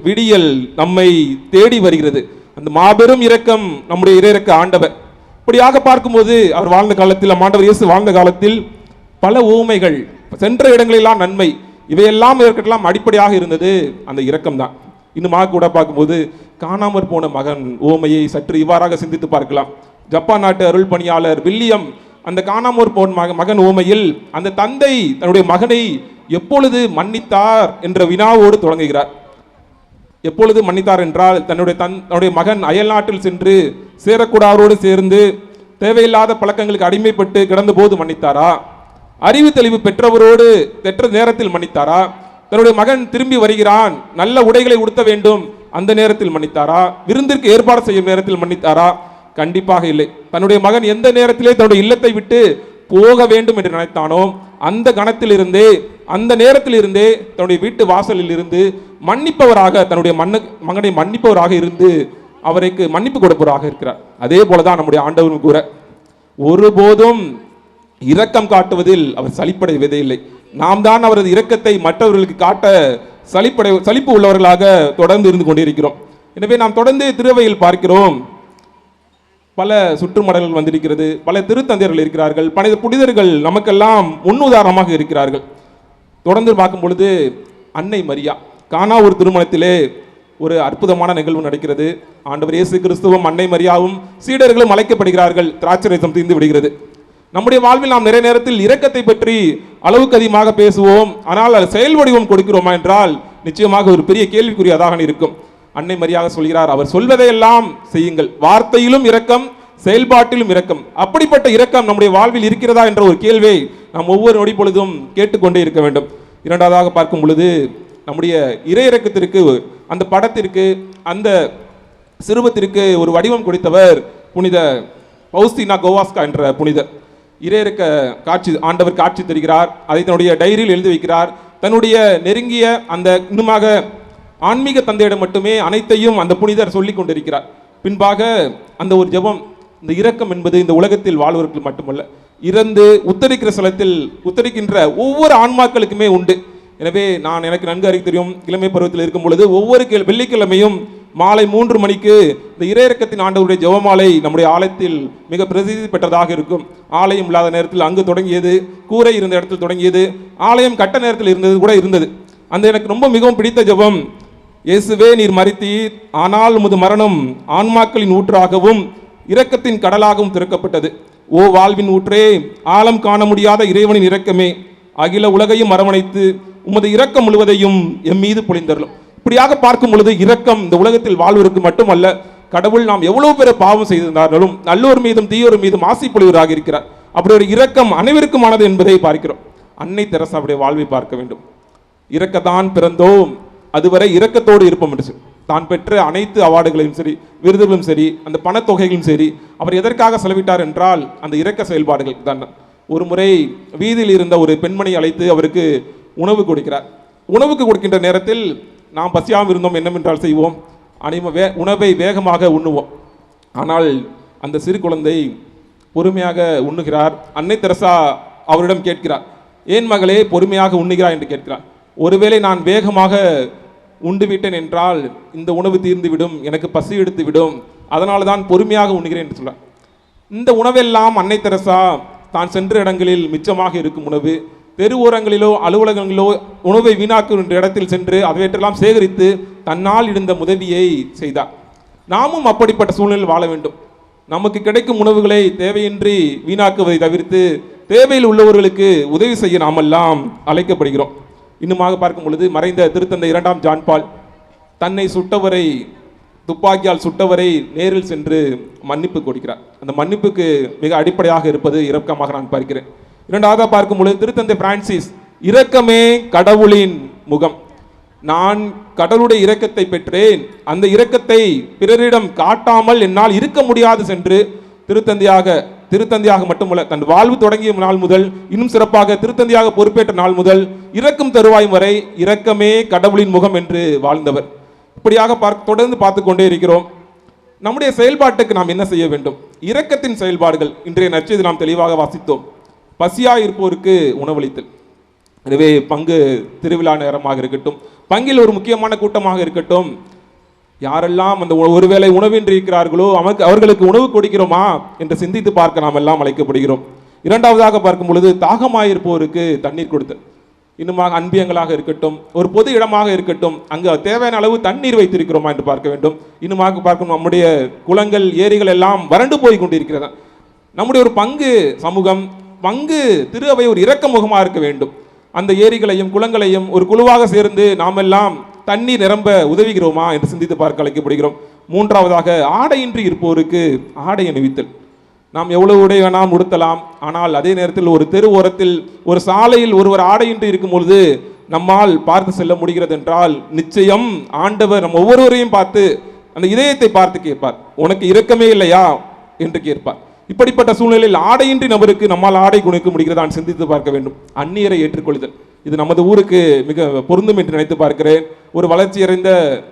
விடியல் நம்மை தேடி வருகிறது. அந்த மாபெரும் இரக்கம் நம்முடைய இறையிறக்க ஆண்டவர். இப்படியாக பார்க்கும்போது அவர் வாழ்ந்த காலத்தில் ஆண்டவர் இயேசு வாழ்ந்த காலத்தில் பல ஊமைகள், சென்ற இடங்களெல்லாம் நன்மை, இவையெல்லாம் இதற்கெல்லாம் அடிப்படையாக இருந்தது அந்த இரக்கம் தான். இன்னுமாக கூட பார்க்கும்போது காணாமற் போன மகன் ஊமையை சற்று இவ்வாறாக சிந்தித்து பார்க்கலாம். ஜப்பான் நாட்டு அருள் பணியாளர் வில்லியம் அந்த காணாமற் போன மகன் ஊமையில் அந்த தந்தை தன்னுடைய மகனை எப்பொழுது மன்னித்தார் என்ற வினாவோடு தொடங்குகிறார். எப்பொழுது மன்னித்தார் என்றால் தன்னுடைய மகன் அயல் நாட்டில் சென்று சேரக்கூடாரோடு சேர்ந்து தேவையில்லாத பழக்கங்களுக்கு அடிமைப்பட்டு கிடந்த போது மன்னித்தாரா? அறிவு தெளிவு பெற்றவரோடு பெற்ற நேரத்தில் மன்னித்தாரா? தன்னுடைய மகன் திரும்பி வருகிறான், நல்ல உடைகளை உடுத்த வேண்டும், அந்த நேரத்தில் மன்னித்தாரா? விருந்திற்கு ஏற்பாடு செய்யும் நேரத்தில் மன்னித்தாரா? கண்டிப்பாக இல்லை. தன்னுடைய மகன் எந்த நேரத்திலே தன்னுடைய இல்லத்தை விட்டு போக வேண்டும் என்று நினைத்தானோ அந்த கணத்திலிருந்தே அந்த நேரத்திலிருந்தே தன்னுடைய வீட்டு வாசலில் இருந்து மன்னிப்பவராக தன்னுடைய மகனை மன்னிப்பவராக இருந்து அவருக்கு மன்னிப்பு கொடுப்பவராக இருக்கிறார். அதே போலதான் நம்முடைய ஆண்டவரும் கூட ஒருபோதும் இரக்கம் காட்டுவதில் அவர் சலிப்படைவதே இல்லை. நாம் தான் அவரது இரக்கத்தை மற்றவர்களுக்கு காட்ட சலிப்பு உள்ளவர்களாக தொடர்ந்து இருந்து கொண்டிருக்கிறோம். எனவே நாம் தொடர்ந்து திருவையில் பார்க்கிறோம், பல சுற்றுமடல்கள் வந்திருக்கிறது, பல திருத்தந்தையர்கள் இருக்கிறார்கள், பல புனிதர்கள் நமக்கெல்லாம் முன்னுதாரணமாக இருக்கிறார்கள். தொடர்ந்து பார்க்கும் பொழுது அன்னை மரியா கானா ஒரு திருமணத்திலே ஒரு அற்புதமான நிகழ்வு நடக்கிறது. ஆண்டவர் இயேசு கிறிஸ்துவும் அன்னை மரியாவும் சீடர்களும் அழைக்கப்படுகிறார்கள். திராட்சரசம் தீர்ந்து விடுகிறது. நம்முடைய வாழ்வில் நாம் நிறைய நேரத்தில் இரக்கத்தை பற்றி அளவுக்கு அதிகமாக பேசுவோம், ஆனால் அது செயல் வடிவம் கொடுக்கிறோமா என்றால் நிச்சயமாக ஒரு பெரிய கேள்விக்குரியதாக இருக்கும். அன்னை மரியாக சொல்கிறார், அவர் சொல்வதையெல்லாம் செய்யுங்கள், வார்த்தையிலும் இரக்கம், செயல்பாட்டிலும் இரக்கம். அப்படிப்பட்ட இரக்கம் நம்முடைய வாழ்வில் இருக்கிறதா என்ற ஒரு கேள்வியை நாம் ஒவ்வொரு நொடி பொழுதும் கேட்டுக்கொண்டே இருக்க வேண்டும். இரண்டாவதாக பார்க்கும் பொழுது நம்முடைய இறை இரக்கத்திற்கு, அந்த படத்திற்கு, அந்த சிறுவத்திற்கு ஒரு வடிவம் கொடுத்தவர் புனித பௌஸ்தீனா கோவாஸ்கா என்ற புனிதர். இறையிறக்க காட்சி ஆண்டவர் காட்சி தருகிறார், அதை தன்னுடைய டைரியில் எழுதி வைக்கிறார். தன்னுடைய நெருங்கிய அந்த இன்னுமாக ஆன்மீக தந்தையிடம் மட்டுமே அனைத்தையும் அந்த புனிதர் சொல்லி கொண்டிருக்கிறார். பின்பாக அந்த ஒரு ஜெபம், இந்த இரக்கம் என்பது இந்த உலகத்தில் வாழ்வர்கள் மட்டுமல்ல, இறந்து உத்தரிக்கிற ஸ்தலத்தில் உத்தரிக்கின்ற ஒவ்வொரு ஆன்மாக்களுக்குமே உண்டு. எனவே எனக்கு நன்கு அறிவு தெரியும், இளமை பருவத்தில் இருக்கும் பொழுது ஒவ்வொரு வெள்ளிக்கிழமையும் மாலை 3 மணிக்கு இந்த இறையிறக்கத்தின் ஆண்டவருடைய ஜெபமாலை நம்முடைய ஆலயத்தில் மிக பிரசித்தி பெற்றதாக இருக்கும். ஆலயம் இல்லாத நேரத்தில் அங்கு தொடங்கியது, கூரை இருந்த இடத்தில் தொடங்கியது, ஆலயம் கட்ட நேரத்தில் இருந்தது கூட இருந்தது. அந்த எனக்கு ரொம்ப மிகவும் பிடித்த ஜெபம், இயேசுவே நீர் மரித்தீர், ஆனால் உமது மரணம் ஆன்மாக்களின் ஊற்றாகவும் இரக்கத்தின் கடலாகவும் திறக்கப்பட்டது. ஓ வாழ்வின் ஊற்றே, ஆழம் காண முடியாத இறைவனின் இரக்கமே, அகில உலகையும் அரவணைத்து உமது இரக்கம் முழுவதையும் எம் மீது பொழிந்தருளும். இப்படியாக பார்க்கும் பொழுது இரக்கம் இந்த உலகத்தில் வாழ்வதற்கு மட்டுமல்ல, கடவுள் நாம் எவ்வளவு பேர் பாவம் செய்திருந்தாலும் நல்லோர் மீதும் தீயோர் மீதும் ஆசை பொழிவராக இருக்கிறார். அப்படி ஒரு இரக்கம் அனைவருக்குமானது என்பதை பார்க்கிறோம். அன்னை தெரசாவுடைய வாழ்வை பார்க்க வேண்டும். இரக்கத்தான் பிறந்தோம், அதுவரை இரக்கத்தோடு இருப்போம் என்று தான் பெற்ற அனைத்து அவார்டுகளையும் சரி, விருதுகளும் சரி, அந்த பணத்தொகைகளும் சரி, அவர் எதற்காக செலவிட்டார் என்றால் அந்த இரக்க செயல்பாடுகள் தான். ஒரு முறை வீதியில் இருந்த ஒரு பெண்மணி அழைத்து அவருக்கு உணவு கொடுக்கிறார். உணவுக்கு கொடுக்கின்ற நேரத்தில் நாம் பசியாமல் இருந்தோம், என்னவென்றால் செய்வோம், உணவை வேகமாக உண்ணுவோம். ஆனால் அந்த சிறு குழந்தை பொறுமையாக உண்ணுகிறார். அன்னை தெரசா அவரிடம் கேட்கிறார், ஏன் மகளே பொறுமையாக உண்ணுகிறார் என்று கேட்கிறார். ஒருவேளை நான் வேகமாக உண்டு விட்டேன் என்றால் இந்த உணவு தீர்ந்து விடும், எனக்கு பசி எடுத்து விடும், அதனால தான் பொறுமையாக உண்ணுகிறேன் என்று சொல்றார். இந்த உணவெல்லாம் அன்னை தெரசா தான் சென்ற இடங்களில் மிச்சமாக இருக்கும் உணவு, தெரு ஓரங்களிலோ அலுவலகங்களிலோ உணவை வீணாக்குகின்ற இடத்தில் சென்று அவையெல்லாம் சேகரித்து தன்னால் இருந்த உதவியை செய்தார். நாமும் அப்படிப்பட்ட சூழ்நிலையில் வாழ வேண்டும். நமக்கு கிடைக்கும் உணவுகளை தேவையின்றி வீணாக்குவதை தவிர்த்து தேவையில் உள்ளவர்களுக்கு உதவி செய்ய நாமெல்லாம் அழைக்கப்படுகிறோம். இன்னுமாக பார்க்கும் பொழுது மறைந்த திருத்தந்தை 2ஆம் ஜான் பால் தன்னை சுட்டவரை, துப்பாக்கியால் சுட்டவரை நேரில் சென்று மன்னிப்பு கொடுக்கிறார். அந்த மன்னிப்புக்கு மிக அடிப்படையாக இருப்பது இரக்கமாக நான் பார்க்கிறேன். இரண்டாவதாக பார்க்கும் பொழுது திருத்தந்தை பிரான்சிஸ், இரக்கமே கடவுளின் முகம். நான் கடவுளுடைய இரக்கத்தை பெற்றேன், அந்த இரக்கத்தை பிறரிடம் காட்டாமல் என்னால் இருக்க முடியாது சென்று திருத்தந்தையாக மட்டுமல்ல, தன் வாழ்வு தொடங்கிய நாள் முதல், இன்னும் சிறப்பாக திருத்தந்தையாக பொறுப்பேற்ற நாள் முதல் இரக்கம் தருவாயும் வரை இரக்கமே கடவுளின் முகம் என்று வாழ்ந்தவர். இப்படியாக தொடர்ந்து பார்த்து கொண்டே இருக்கிறோம். நம்முடைய செயல்பாட்டுக்கு நாம் என்ன செய்ய வேண்டும்? இரக்கத்தின் செயல்பாடுகள் இன்றைய நற்செய்தி நாம் தெளிவாக வாசித்தோம். பசியாய் இருப்போருக்கு உணவளித்தல். எனவே பங்கு திருவிழா நேரமாக இருக்கட்டும், பங்கில் ஒரு முக்கியமான கூட்டமாக இருக்கட்டும், யாரெல்லாம் அந்த ஒருவேளை உணவின்றி இருக்கிறார்களோ அவர்களுக்கு உணவு கொடுக்கிறோமா என்று சிந்தித்து பார்க்க நாம் எல்லாம் அழைக்கப்படுகிறோம். இரண்டாவதாக பார்க்கும் பொழுது தாகமாயிருப்போருக்கு தண்ணீர் கொடுத்தல். இன்னுமாக அன்பியங்களாக இருக்கட்டும், ஒரு பொது இடமாக இருக்கட்டும், அங்கு தேவையான அளவு தண்ணீர் வைத்திருக்கிறோமா என்று பார்க்க வேண்டும். இன்னுமாக பார்க்கும் நம்முடைய குளங்கள், ஏரிகள் எல்லாம் வறண்டு போய் கொண்டிருக்கிறது. நம்முடைய ஒரு பங்கு சமூகம், பங்கு திரு அவை ஒரு இரக்க முகமாக இருக்க வேண்டும். அந்த ஏரிகளையும் குளங்களையும் ஒரு குழுவாக சேர்ந்து நாம் எல்லாம் தண்ணீர் நிரம்ப உதவுகிறோமா என்று சிந்தித்து பார்க்க அழைக்கப்படுகிறோம். மூன்றாவதாக, ஆடையின்றி இருப்போருக்கு ஆடை அணிவித்தல். நாம் எவ்வளவு உடை வேணாம் உடுத்தலாம், ஆனால் அதே நேரத்தில் ஒரு தெரு ஓரத்தில் ஒரு சாலையில் ஒருவர் ஆடையின்றி இருக்கும் பொழுது நம்மால் பார்த்து செல்ல முடிகிறது என்றால் நிச்சயம் ஆண்டவர் நம் ஒவ்வொருவரையும் பார்த்து அந்த இதயத்தை பார்த்து கேட்பார், உனக்கு இரக்கமே இல்லையா என்று கேட்பார். இப்படிப்பட்ட சூழ்நிலையில் ஆடையின்றி நபருக்கு நம்மால் ஆடை குணிக்க முடிகிறதா சிந்தித்து பார்க்க வேண்டும். அந்நியரை ஏற்றுக்கொள்ளுதல், இது நமது ஊருக்கு மிக பொருந்தும் என்று நினைத்து பார்க்கிறேன். ஒரு வளர்ச்சியடைந்த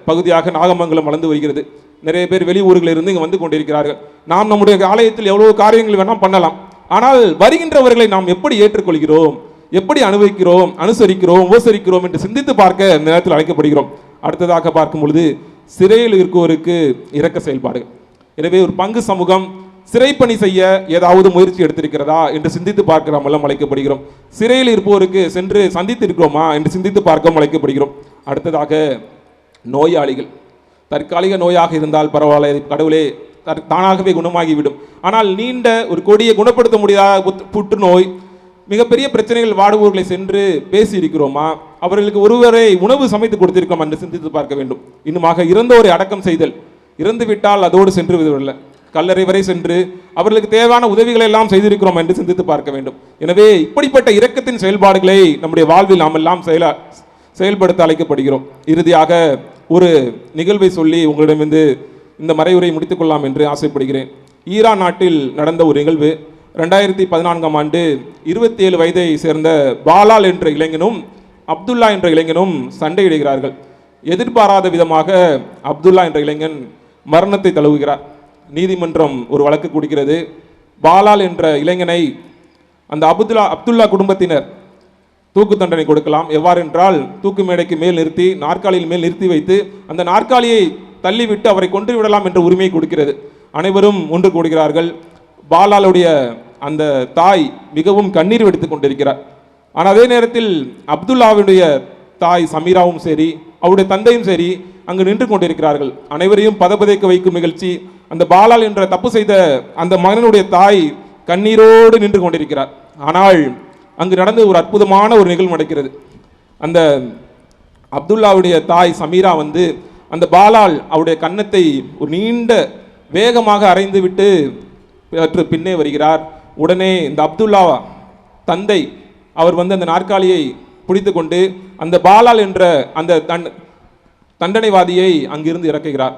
பகுதியாக நாகமங்கலம் வளர்ந்து வருகிறது. நிறைய பேர் வெளி ஊர்களில் இருந்து இங்கே வந்து கொண்டிருக்கிறார்கள். நாம் நம்முடைய ஆலயத்தில் எவ்வளவு காரியங்கள் வேணால் பண்ணலாம், ஆனால் வருகின்றவர்களை நாம் எப்படி ஏற்றுக்கொள்கிறோம், எப்படி அனுபவிக்கிறோம், அனுசரிக்கிறோம், உபசரிக்கிறோம் என்று சிந்தித்து பார்க்க இந்த நேரத்தில் அழைக்கப்படுகிறோம். அடுத்ததாக பார்க்கும் பொழுது சிறையில் இருக்குவோருக்கு இரக்க செயல்பாடுகள். எனவே ஒரு பங்கு சமூகம் சிறைப்பணி செய்ய ஏதாவது முயற்சி எடுத்திருக்கிறதா என்று சிந்தித்து பார்க்க நாம் எல்லாம் அழைக்கப்படுகிறோம். சிறையில் இருப்போருக்கு சென்று சந்தித்து இருக்கிறோமா என்று சிந்தித்து பார்க்க அழைக்கப்படுகிறோம். அடுத்ததாக நோயாளிகள். தற்காலிக நோயாக இருந்தால் பரவாயில்ல, கடவுளே தானாகவே குணமாகிவிடும். ஆனால் நீண்ட ஒரு கொடியை குணப்படுத்த முடியாத புற்றுநோய், மிகப்பெரிய பிரச்சனைகள் வாடுவோர்களை சென்று பேசி இருக்கிறோமா, அவர்களுக்கு ஒருவரை உணவு சமைத்து கொடுத்திருக்கோம் என்று சிந்தித்து பார்க்க வேண்டும். இன்னுமாக இறந்தோரை அடக்கம் செய்தல், இறந்து விட்டால் அதோடு சென்று விடவில்லை, கல்லறை வரை சென்று அவர்களுக்கு தேவையான உதவிகளை எல்லாம் செய்திருக்கிறோம் என்று சிந்தித்து பார்க்க வேண்டும். எனவே இப்படிப்பட்ட இரக்கத்தின் செயல்பாடுகளை நம்முடைய வாழ்வில் நாம் எல்லாம் செயல்படுத்த அழைக்கப்படுகிறோம். இறுதியாக ஒரு நிகழ்வை சொல்லி உங்களிடமிருந்து இந்த மறைவுரை முடித்துக் கொள்ளலாம் என்று ஆசைப்படுகிறேன். ஈரான் நாட்டில் நடந்த ஒரு நிகழ்வு. 2014ஆம் ஆண்டு 27 வயதை சேர்ந்த பாலால் என்ற இளைஞனும் அப்துல்லா என்ற இளைஞனும் சண்டையிடுகிறார்கள். எதிர்பாராத விதமாக அப்துல்லா என்ற இளைஞன் மரணத்தை தழுவுகிறார். நீதிமன்றம் ஒரு வழக்கு கொடுக்கிறது. பாலால் என்ற இளைஞனை அந்த அப்துல்லா குடும்பத்தினர் தூக்கு தண்டனை கொடுக்கலாம். எவ்வாறென்றால் தூக்கு மேடைக்கு மேல் நிறுத்தி, நாற்காலியில் மேல் நிறுத்தி வைத்து அந்த நாற்காலியை தள்ளிவிட்டு அவரை கொன்று விடலாம் என்ற உரிமையை கொடுக்கிறது. அனைவரும் ஒன்று கூடுகிறார்கள். பாலாலுடைய அந்த தாய் மிகவும் கண்ணீர் வெடித்துக் கொண்டிருக்கிறார். ஆனால் அதே நேரத்தில் அப்துல்லாவுடைய தாய் சமீராவும் சரி, அவருடைய தந்தையும் சரி அங்கு நின்று கொண்டிருக்கிறார்கள். அனைவரையும் பதபதைக்க வைக்கும் நிகழ்ச்சி. அந்த பாலால் என்ற தப்பு செய்த அந்த மகனுடைய தாய் கண்ணீரோடு நின்று கொண்டிருக்கிறார். ஆனால் அங்கு நடந்து ஒரு அற்புதமான ஒரு நிகழ்வு நடக்கிறது. அந்த அப்துல்லாவுடைய தாய் சமீரா வந்து அந்த பாலால் அவருடைய கன்னத்தை ஒரு நீண்ட வேகமாக அரைந்து விட்டு சற்று பின்னே வருகிறார். உடனே இந்த அப்துல்லா தந்தை அவர் வந்து அந்த நாற்காலியை பிடித்து கொண்டு அந்த பாலால் என்ற அந்த தண்டனைவாதியை அங்கிருந்து இறக்குகிறார்.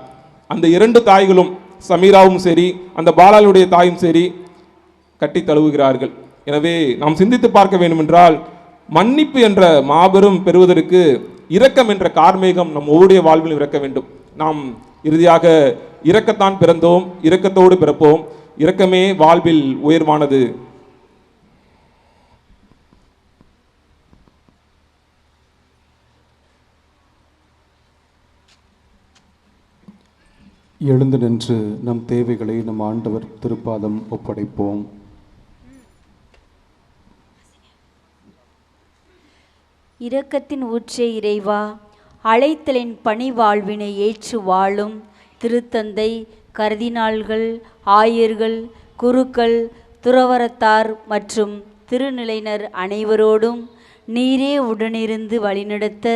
அந்த இரண்டு தாய்களும், சமீராவும் சரி அந்த பாலாலுடைய தாயும் சரி, கட்டி தழுவுகிறார்கள். எனவே நாம் சிந்தித்து பார்க்க வேண்டும் என்றால், மன்னிப்பு என்ற மாபெரும் பெறுவதற்கு இரக்கம் என்ற கார்மேகம் நம் ஒவ்வொருடைய வாழ்விலும் இறக்க வேண்டும். நாம் இறுதியாக இரக்கத்தான் பிறந்தோம், இரக்கத்தோடு பிறப்போம். இரக்கமே வாழ்வில் உயர்வானது. எழுந்து நின்று நம் தேவைகளை நம் ஆண்டவர் திருப்பாதம் ஒப்படைப்போம். இரக்கத்தின் ஊற்றே இறைவா, அழைத்தலின் பணி வாழ்வினை ஏற்று வாழும் திருத்தந்தை, கர்தினால்கள், ஆயர்கள், குருக்கள், துறவரத்தார் மற்றும் திருநிலையினர் அனைவரோடும் நீரே உடனிருந்து வழிநடத்த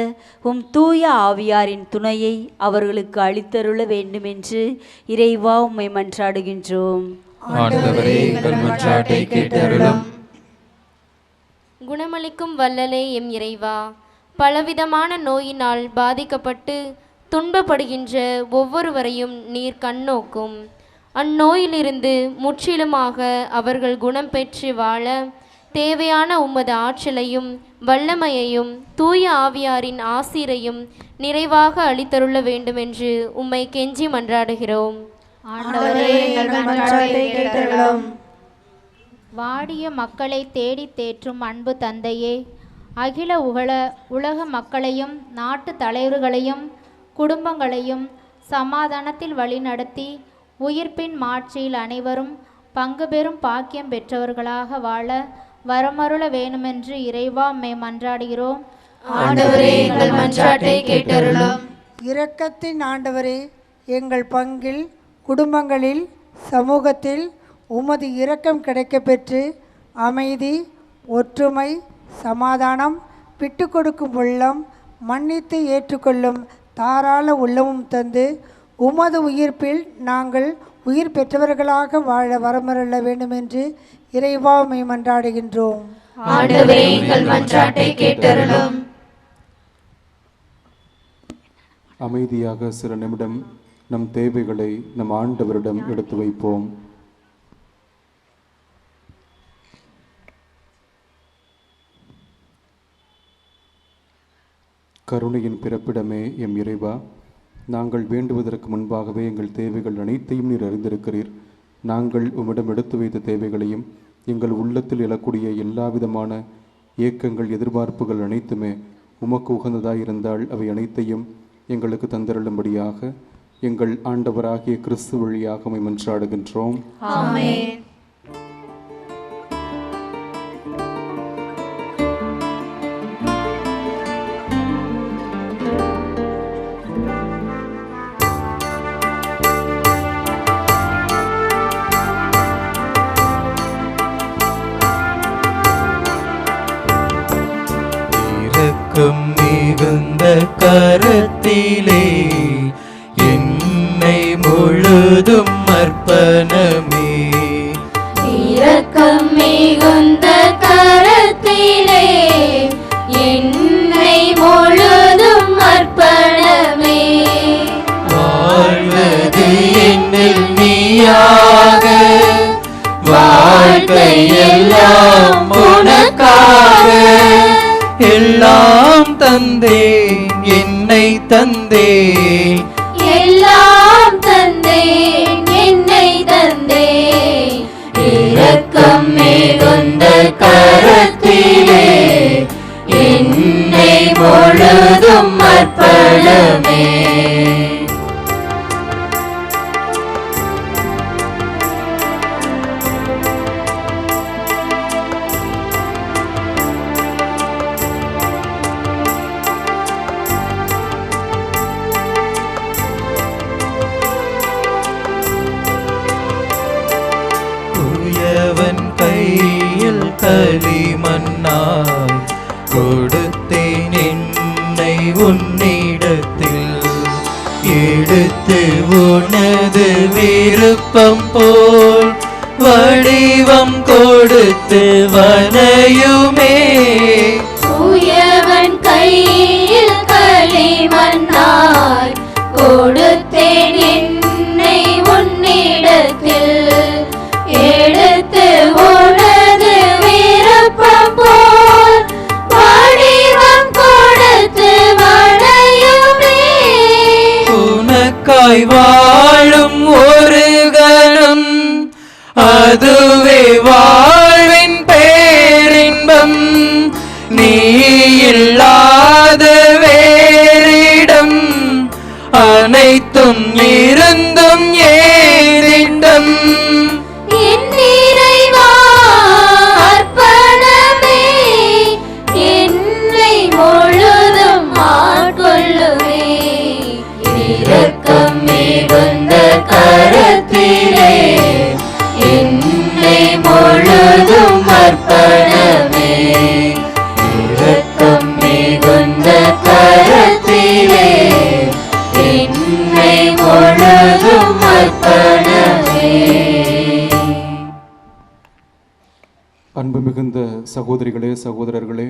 உம் தூய ஆவியாரின் துணையை அவர்களுக்கு அளித்தருள வேண்டுமென்று இறைவா உம்மை மன்றாடுகின்றோம். ஆண்டவரே, எங்கள் மன்றாட்டை கேட்டருளும். குணமளிக்கும் வல்லலே எம் இறைவா, பலவிதமான நோயினால் பாதிக்கப்பட்டு துன்பப்படுகின்ற ஒவ்வொருவரையும் நீர் கண்ணோக்கும். அந்நோயிலிருந்து முற்றிலுமாக அவர்கள் குணம் பெற்று வாழ தேவையான உமது ஆற்றலையும் வல்லமையையும் தூய ஆவியாரின் ஆசீரையும் நிறைவாக அளித்தருள வேண்டுமென்று உம்மை கெஞ்சி மன்றாடுகிறோம். வாடிய மக்களை தேடி தேற்றும் அன்பு தந்தையே, அகில உலக மக்களையும் நாட்டு தலைவர்களையும் குடும்பங்களையும் சமாதானத்தில் வழிநடத்தி உயிர்ப்பின் மாட்சியில் அனைவரும் பங்கு பெறும் பாக்கியம் பெற்றவர்களாக வாழ வரமருள வேண்டுமென்று இறைவா உம்மை மன்றாடுகிறோம். ஆண்டவரே, எங்கள் மன்றாட்டை கேட்டருளும். இரக்கத்தின் ஆண்டவரே, எங்கள் பங்கில், குடும்பங்களில், சமூகத்தில் உமது இரக்கம் கிடைக்கப்பெற்று அமைதி, ஒற்றுமை, சமாதானம், விட்டு கொடுக்கும் உள்ளம், மன்னித்து ஏற்றுக்கொள்ளும் தாராள உள்ளமும் தந்து உமது உயிர்ப்பில் நாங்கள் உயிர் பெற்றவர்களாக வாழ வரமருள வேண்டுமென்று இறைவா உம்மை மன்றாடுகின்றோம். ஆண்டவரே எங்கள் மன்றாட்டை கேட்டருளும். அமைதியாக சில நிமிடம் நம் தேவைகளை நம் ஆண்டவரிடம் எடுத்து வைப்போம். கருணையின் பிறப்பிடமே எம் இறைவா, நாங்கள் வேண்டுவதற்கு முன்பாகவே எங்கள் தேவைகள் அனைத்தையும் நீர் அறிந்திருக்கிறீர். நாங்கள் உம்மிடம் எடுத்து வைத்த தேவைகளையும் எங்கள் உள்ளத்தில் எழக்கூடிய எல்லா விதமான ஏக்கங்கள், எதிர்பார்ப்புகள் அனைத்துமே உமக்கு உகந்ததாய் இருந்தால் அவை அனைத்தையும் எங்களுக்கு தந்தருளும்படியாக எங்கள் ஆண்டவராகிய கிறிஸ்து வழியாக உம்மை மன்றாடுகின்றோம். ஆமென். இரக்கம் மிகுந்த கரத்திலே என்னை முழுதும் அர்ப்பணமே. இரக்கம் மிகுந்த கரத்திலே என்னை முழுதும் அர்ப்பணமே. வாழ்வது என்னில் நீயாக, வாழ்க்கையெல்லாம் உனக்காக. எல்லாம் தந்தேன், என்னை தந்தேன், எல்லாம் தந்தேன், என்னை தந்தேன். இரக்கம் மிகுந்த கரத்திலே என்னை முழுதும் அர்ப்பணமே. உயவன் கையில் களிமண்ணாய் கொடுத்தேன் என்னை உன்னிடத்தில். எடுத்து உனது விருப்பம் போல் வடிவம் கொடுத்து வனையுமே. உயவன் கையில் களிமண்ணாய் கொடுத்தேன் என்னை உன்னிடத்தில். எடுத்து உனது விருப்பம் போல் வடிவம் கொடுத்து வனையுமே. உனக்காய் வாழும் ஒரு கணம், அதுவே வாழ்வின் பேரின்பம். நீ இல்லாத வேறிடம் அனைத்தும் இருந்தும் ஏறிடம். என் இறைவா அர்ப்பணமே, என்னை முழுதும் ஆட்கொள்ளுமே. இரக்கம் மிகுந்த கரத்திலே என்னை முழுதும் அர்ப்பணமே. இரக்கம் மிகுந்த கரத்திலே என்னை முழுதும் அர்ப்பணமே. அன்பு மிகுந்த சகோதரிகளே, சகோதரர்களே,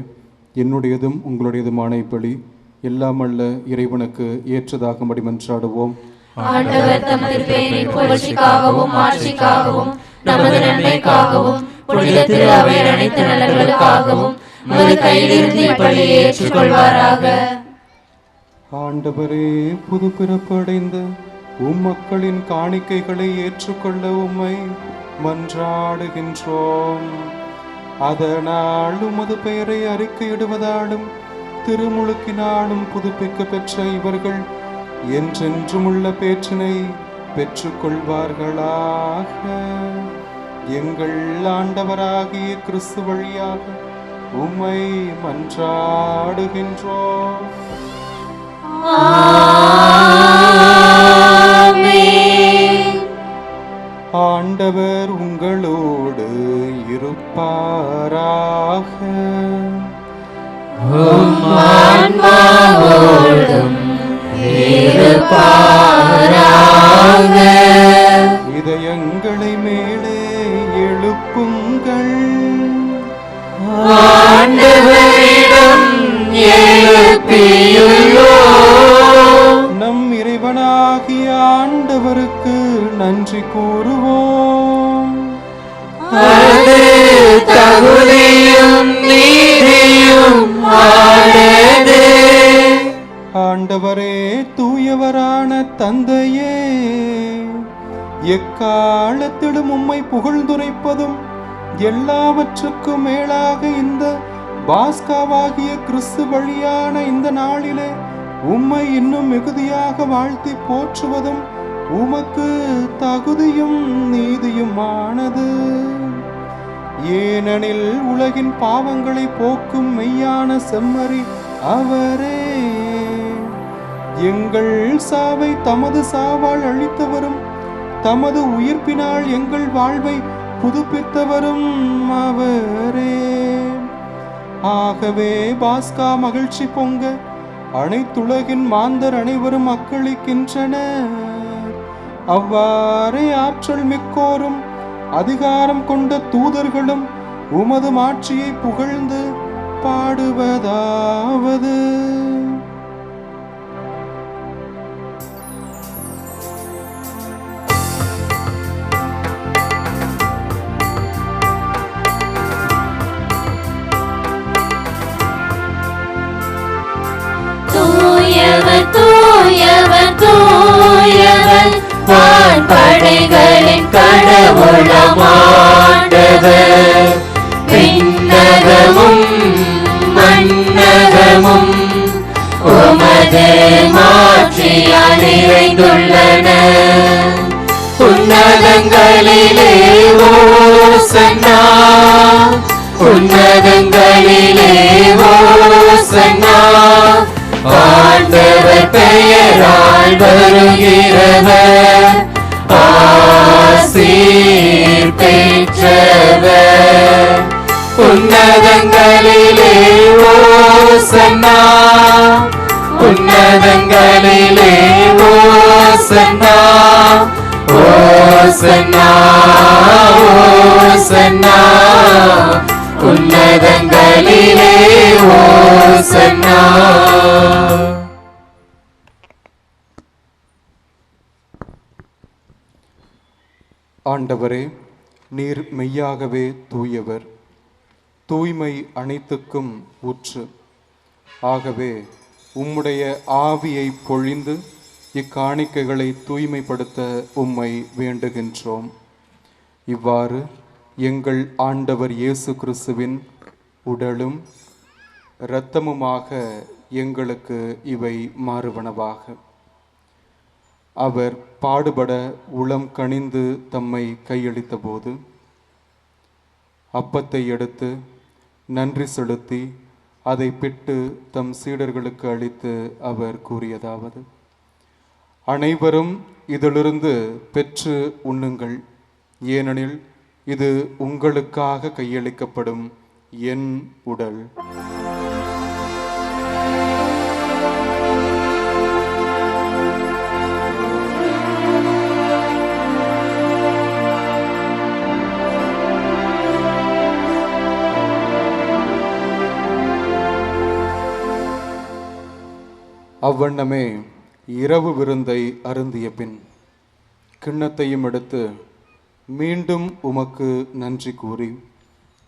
என்னுடையதும் உங்களுடையதுமான இப்பலி எல்லாம் அல்ல இறைவனுக்கு ஏற்றதாகும்படி மன்றாடுவோம். ஆண்டவர் தம் திருப்பெயரின் புகழ்ச்சிக்காகவும் ஆட்சிக்காகவும் நமது நன்மைக்காகவும் புனித திரு அவையின் அனைத்து நலன்களுக்காகவும் உமது கையிலிருந்து இப்பலியை ஏற்றுக்கொள்வாராக. ஆண்டவரே, புது பிறப்படைந்த மக்களின் காணிக்கைகளை ஏற்றுக்கொள்ள உம்மை மன்றாடுகின்றோம். அதனால் உமது பெயரை அறிக்கையிடுவதாலும் திருமுழுக்கினாலும் புதுப்பிக்க பெற்ற இவர்கள் என்றென்றும் உள்ள பேற்றினை பெற்றுக்கொள்வார்களாக. எங்கள் ஆண்டவராகிய கிறிஸ்து வழியாக உம்மை மன்றாடுகின்றோம். ஆண்டவர் உங்களோடு இருப்பாராக. ஆன்மாவோடும் இதயங்களை மேலே எழுப்புங்கள், ஆண்டவரிடம் எழுப்பியுள்ளோம். நம் இறைவனாகிய ஆண்டவருக்கு நன்றி கூறுவோம். அது தகுதியும் நீதியும் ஆனது. ஆண்டவரே, தூயவரான தந்தையே, எக்காலத்திலும் உம்மை புகழ்ந்துரைப்பதும் எல்லாவற்றுக்கும் மேலாக இந்த பாஸ்காவாகிய கிறிஸ்து வழியான இந்த நாளிலே உம்மை இன்னும் மிகுதியாக வாழ்த்தி போற்றுவதும் உமக்கு தகுதியும் நீதியுமானது. ஏனெனில் உலகின் பாவங்களை போக்கும் மெய்யான செம்மறி அவரே, எங்கள் சாவை தமது சாவால் அளித்தவரும் தமது உயிர்ப்பினால் எங்கள் வாழ்வை புதுப்பித்தவரும் அவரே. ஆகவே பாஸ்கா மகிழ்ச்சி பொங்க அனைத்துலகின் மாந்தர் அனைவரும் அக்களிக்கின்றனர். அவ்வாறே ஆற்றல் மிக்கோரும் அதிகாரம் கொண்ட தூதர்களும் உமது மாட்சியை புகழ்ந்து பாடுவதாவது: தூயவர் தூயவர் தூயவர் வான்படைகளின் கடவுளாம் ஆண்டவர். விண்ணகமும் மண்ணகமும் உமது மாட்சியால் நிறைந்துள்ளன. உன்னதங்களிலே ஓசன்னா, உன்னதங்களிலே ஓசன்னா. ஆண்டவர் பெயரால் வருகிறவர் ஆசீர் பெற்றவர். உன்னதங்களிலே ஓசன்னா, உன்னதங்களிலே ஓசன்னா. ஓசன்னா ஓசன்னா, உன்னதங்களிலே ஓசன்னா. ஆண்டவரே, நீர் மெய்யாகவே தூயவர், தூய்மை அனைத்துக்கும் ஊற்று. ஆகவே உம்முடைய ஆவியை பொழிந்து இக்காணிக்கைகளை தூய்மைப்படுத்த உம்மை வேண்டுகின்றோம். இவ்வாறு எங்கள் ஆண்டவர் இயேசு கிறிஸ்துவின் உடலும் இரத்தமுமாக எங்களுக்கு இவை மாறுவனவாக. அவர் பாடுபட உளம் கனிந்து தம்மை கையளித்த போது அப்பத்தை எடுத்து நன்றி செலுத்தி அதை பிட்டு தம் சீடர்களுக்கு அளித்து அவர் கூறியதாவது: அனைவரும் இதிலிருந்து பெற்று உண்ணுங்கள், ஏனெனில் இது உங்களுக்காக கையளிக்கப்படும் என் உடல். அவ்வண்ணமே இரவு விருந்தை அருந்திய பின் கிண்ணத்தையும் எடுத்து மீண்டும் உமக்கு நன்றி கூறி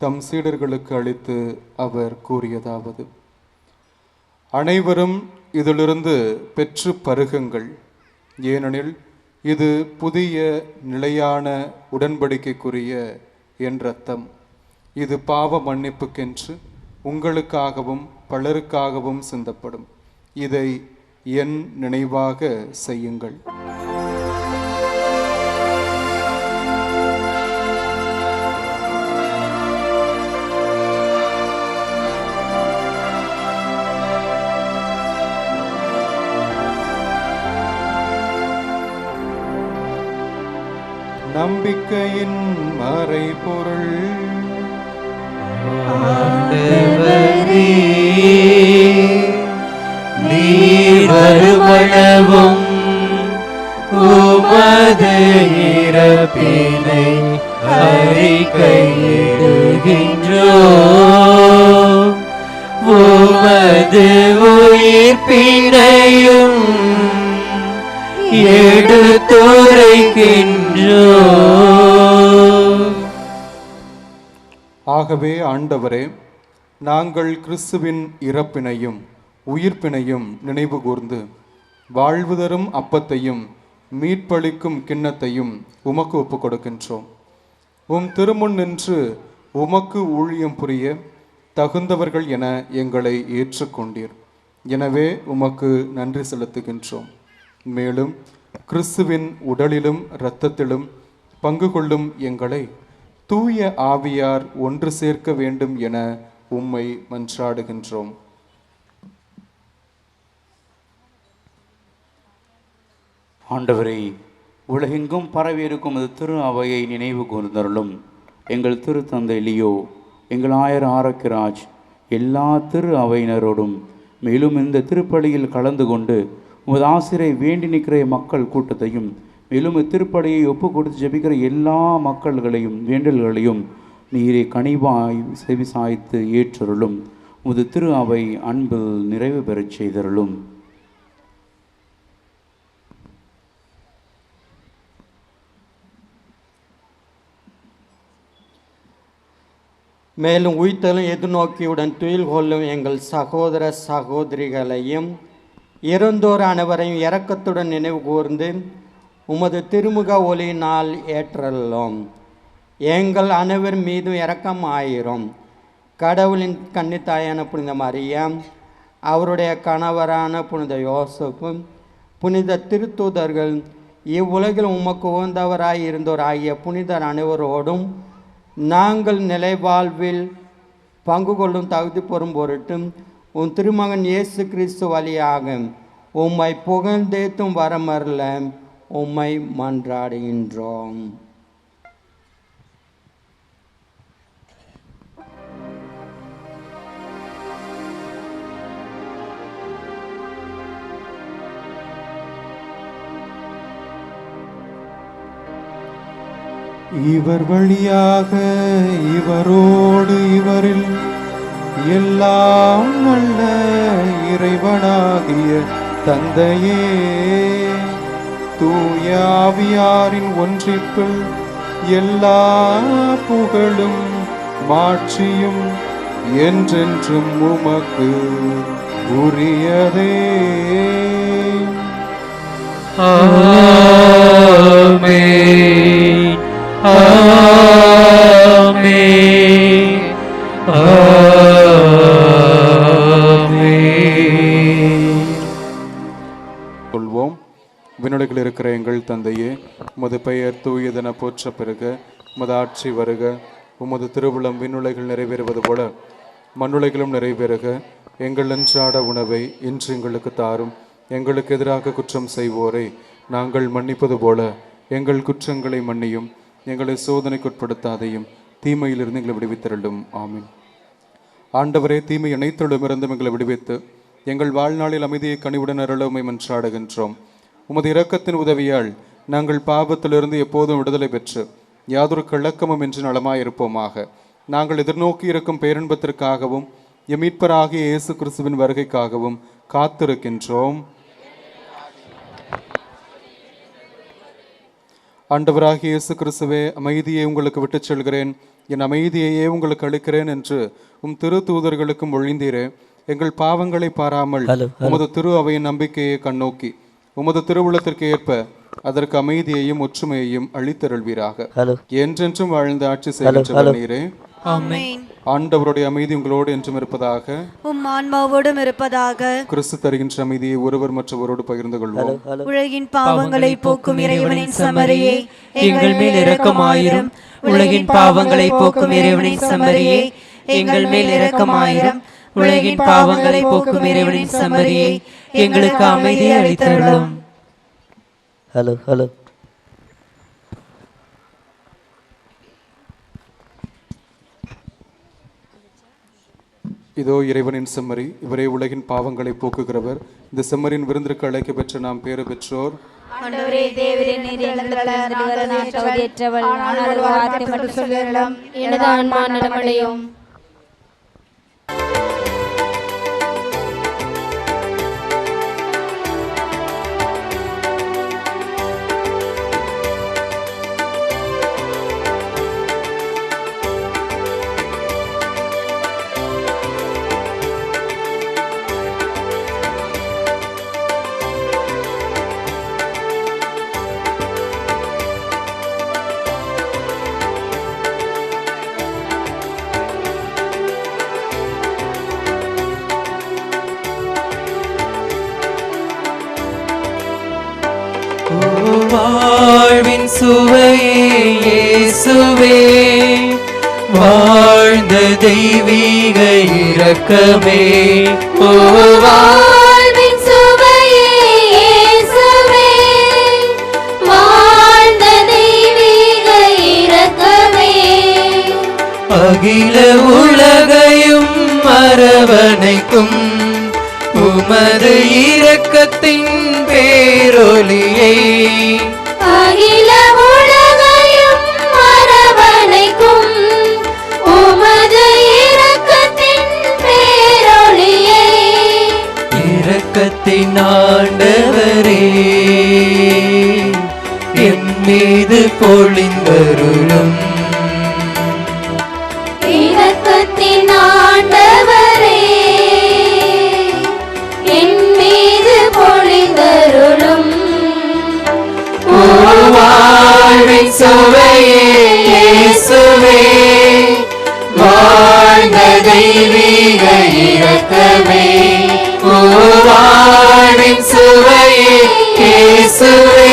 தம் சீடர்களுக்கு அளித்து அவர் கூறியதாவது: அனைவரும் இதிலிருந்து பெற்று பருகுங்கள், ஏனெனில் இது புதிய நிலையான உடன்படிக்கைக்குரிய என் இரத்தம். இது பாவ மன்னிப்புக்கென்று உங்களுக்காகவும் பலருக்காகவும் சிந்தப்படும். இதை என் நினைவாக செய்யுங்கள். நம்பிக்கையின் மறைபொருள். நீர் வருமளவும் உமது இறப்பினை அறிக்கையிடுகின்றோம். உமது உயிர்ப்பினையும் எடுத்துரைக்கின்றோம். ஆகவே ஆண்டவரே, நாங்கள் கிறிஸ்துவின் இறப்பினையும் உயிர்ப்பினையும் நினைவு கூர்ந்து வாழ்வு தரும் அப்பத்தையும் மீட்பளிக்கும் கிண்ணத்தையும் உமக்கு ஒப்புக் கொடுக்கின்றோம். உம் திருமுன் நின்று உமக்கு ஊழியம் புரிய தகுந்தவர்கள் என எங்களை ஏற்றுக்கொண்டீர். எனவே உமக்கு நன்றி செலுத்துகின்றோம். மேலும் கிறிஸ்துவின் உடலிலும் இரத்தத்திலும் பங்கு கொள்ளும் எங்களை தூய ஆவியார் ஒன்று சேர்க்க வேண்டும் என உம்மை மன்றாடுகின்றோம். ஆண்டவரை, உலகெங்கும் பரவியிருக்கும் அது திரு அவையை நினைவு கூர்ந்தருளும். எங்கள் திருத்தந்தை லியோ, எங்கள் ஆயர் ஆரோக்கியராஜ், எல்லா திரு அவையினரோடும், மேலும் இந்த திருப்பலியில் கலந்து கொண்டு உமது ஆசிரை வேண்டி நிற்கிற மக்கள் கூட்டத்தையும், மேலும் இத்திருப்பலியை ஒப்பு கொடுத்து ஜெபிக்கிற எல்லா மக்கள்களையும் வேண்டல்களையும் நீரை கனிவாய் செவி சாய்த்து ஏற்றருளும். உமது திரு அவை அன்பில் நிறைவு பெறச் செய்தருளும். மேலும் உயிர்த்தலும் எதிர்நோக்கியுடன் துயில் கொள்ளும் எங்கள் சகோதர சகோதரிகளையும் இறந்தோர் அனைவரையும் இரக்கத்துடன் நினைவு கூர்ந்து உமது திருமுக ஒளியினால் ஏற்றலும். எங்கள் அனைவர் மீதும் இரக்கமாயிரும். கடவுளின் கன்னித்தாயான புனித மரியாம், அவருடைய கணவரான புனித யோசப்பும், புனித திருத்தூதர்கள், இவ்வுலகில் உமக்கு உகந்தவராய் இருந்தோர் ஆகிய புனிதர் அனைவரோடும் நாங்கள் நிலைவாழ்வில் பங்கு கொள்ளும் தகுதி பெறும் பொருட்டும் உன் திருமகன் இயேசு கிறிஸ்து வழியாக உம்மை புகழ்ந்தேத்தும் வரமருள உம்மை மன்றாடுகின்றோம். இவர் வழியாக இவரோடு இவரில் எல்லாம் நல்ல இறைவனாகிய தந்தையே, தூய ஆவியாரின் ஒன்றிப்பில் எல்லா புகழும் மாட்சியும் என்றென்றும் உமக்கு உரியதே. ஆமென். ஆமென். ஆமென். கொள்வோம். விண்ணுலகில் இருக்கிற எங்கள் தந்தையே, உமது பெயர் தூயதென போற்ற பெறுக. உமது ஆட்சி வருக. உமது திருவுளம் விண்ணுலகில் நிறைவேறுவது போல மண்ணுலகிலும் நிறைவேறுக. எங்கள் அன்றாட உணவை இன்று எங்களுக்கு தாரும். எங்களுக்கு எதிராக குற்றம் செய்வோரை நாங்கள் மன்னிப்பது போல எங்கள் குற்றங்களை மன்னியும். எங்களை சோதனைக்குட்படுத்தாதையும் தீமையிலிருந்து எங்களை விடுவித்தருளும். ஆமீன். ஆண்டவரே, தீமை அனைத்திலுமிருந்தும் எங்களை விடுவித்து எங்கள் வாழ்நாளில் அமைதியை கனிவுடன் அருள உம்மை மன்றாடுகின்றோம். உமது இரக்கத்தின் உதவியால் நாங்கள் பாவத்திலிருந்து எப்போதும் விடுதலை பெற்று யாதொரு கலக்கமும் என்று நலமாயிருப்போமாக. நாங்கள் எதிர்நோக்கி இருக்கும் பேரன்பத்திற்காகவும் எம் மீட்பராகிய இயேசு கிறிஸ்துவின் வருகைக்காகவும் காத்திருக்கின்றோம். ஆண்டவராகிய இயேசு கிறிஸ்துவே, அமைதியை உங்களுக்கு விட்டுச் செல்கிறேன், என் அமைதியையே உங்களுக்கு அளிக்கிறேன் என்று உம் திரு தூதர்களுக்கும் ஒழிந்தீரே. எங்கள் பாவங்களை பாராமல் உமது திரு அவையின் நம்பிக்கையை கண்ணோக்கி உமது திருவுளத்திற்கு ஏற்ப அதற்கு அமைதியையும் ஒற்றுமையையும் அளித்தருள்வீராக. என்றென்றும் வாழ்ந்து ஆட்சி செய்கின்ற நீரே. ஆண்டவருடைய அமைதி உங்களோடு என்றும் இருப்பதாக. உம் ஆன்மாவோடும் இருப்பதாக. கிறிஸ்து தருகின்ற அமைதியை ஒருவர் மற்றவரோடு பகிர்ந்து கொள்வோம். உலகின் பாவங்களை போக்கும் இறைவனின் சமரியே, எங்கள் மேல் இரக்கமாயிரும். உலகின் பாவங்களை போக்கும் இறைவனின் சமரியே, எங்கள் மேல் இரக்கமாயிரும். உலகின் பாவங்களை போக்கும் இறைவனின் சமரியே, எங்களுக்கு அமைதியை அளித்தருளும். Hello hello. இதோ இறைவனின் செம்மறி, இவரே உலகின் பாவங்களை போக்குகிறவர். இந்த செம்மறியின் விருந்திற்கு அழைக்க பெற்ற நாம் பேறு பெற்றோர். ஆண்டவரே தேவரே நீர் எங்களுக்கு வர நான் தகுதியற்றவள். ஆனால் ஒரு வார்த்தை மட்டும் சொல்லிடலாம், எனது ஆன்மா நலமடையும். வாழ்வின் சுவையே இயேசுவே, வாழ்ந்த தெய்வீக இரக்கமே. ஓ வாழ்வின் சுவையே இயேசுவே, வாழ்ந்த தெய்வீக இரக்கமே. அகில உலகையும் அரவணைக்கும் உமது இரக்கத்தின் பேரொளியை, அகில உலகையும் அரவணைக்கும் உமது இரக்கத்தின் பேரொளியை. இரக்கத்தின் ஆண்டவரே, என் மீது பொழிந்தருளும். இரக்கத்தின் ஆண்டவரே, என் மீது பொழிந்தருளும். வாழ்வின் சுவையே இயேசுவே, வாழ்ந்த தெய்வீக இரக்கமே. ஓ வாழ்வின் சுவையே இயேசுவே.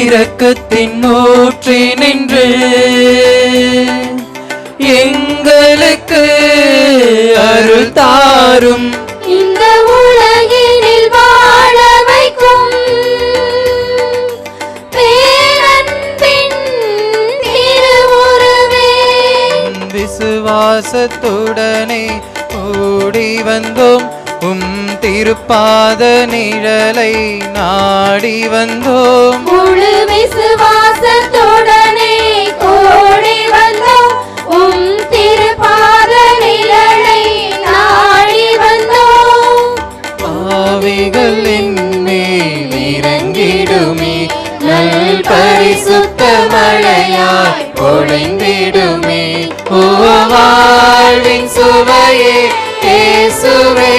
இரக்கத்தின் ஊற்றி நின்று எங்களுக்கு அருள் தாரும். இந்த உலகினில் வாழ வைக்கும் பேரன்பின் திருவுருவே. விசுவாசத்துடனே ஓடி வந்தோம், உம் திருப்பாத நிழலை நாடி வந்தோம். முழு விசுவாசத்துடனே ஓடி வந்தோம், உம் திருப்பாத நிழலை நாடி வந்தோம். பாவிகள் என்மேல் இறங்கிடுமே, நல் பரிசுத்த மழையாய் பொழிந்திடுமே. ஓ வாழ்வின் சுவையே இயேசுவே.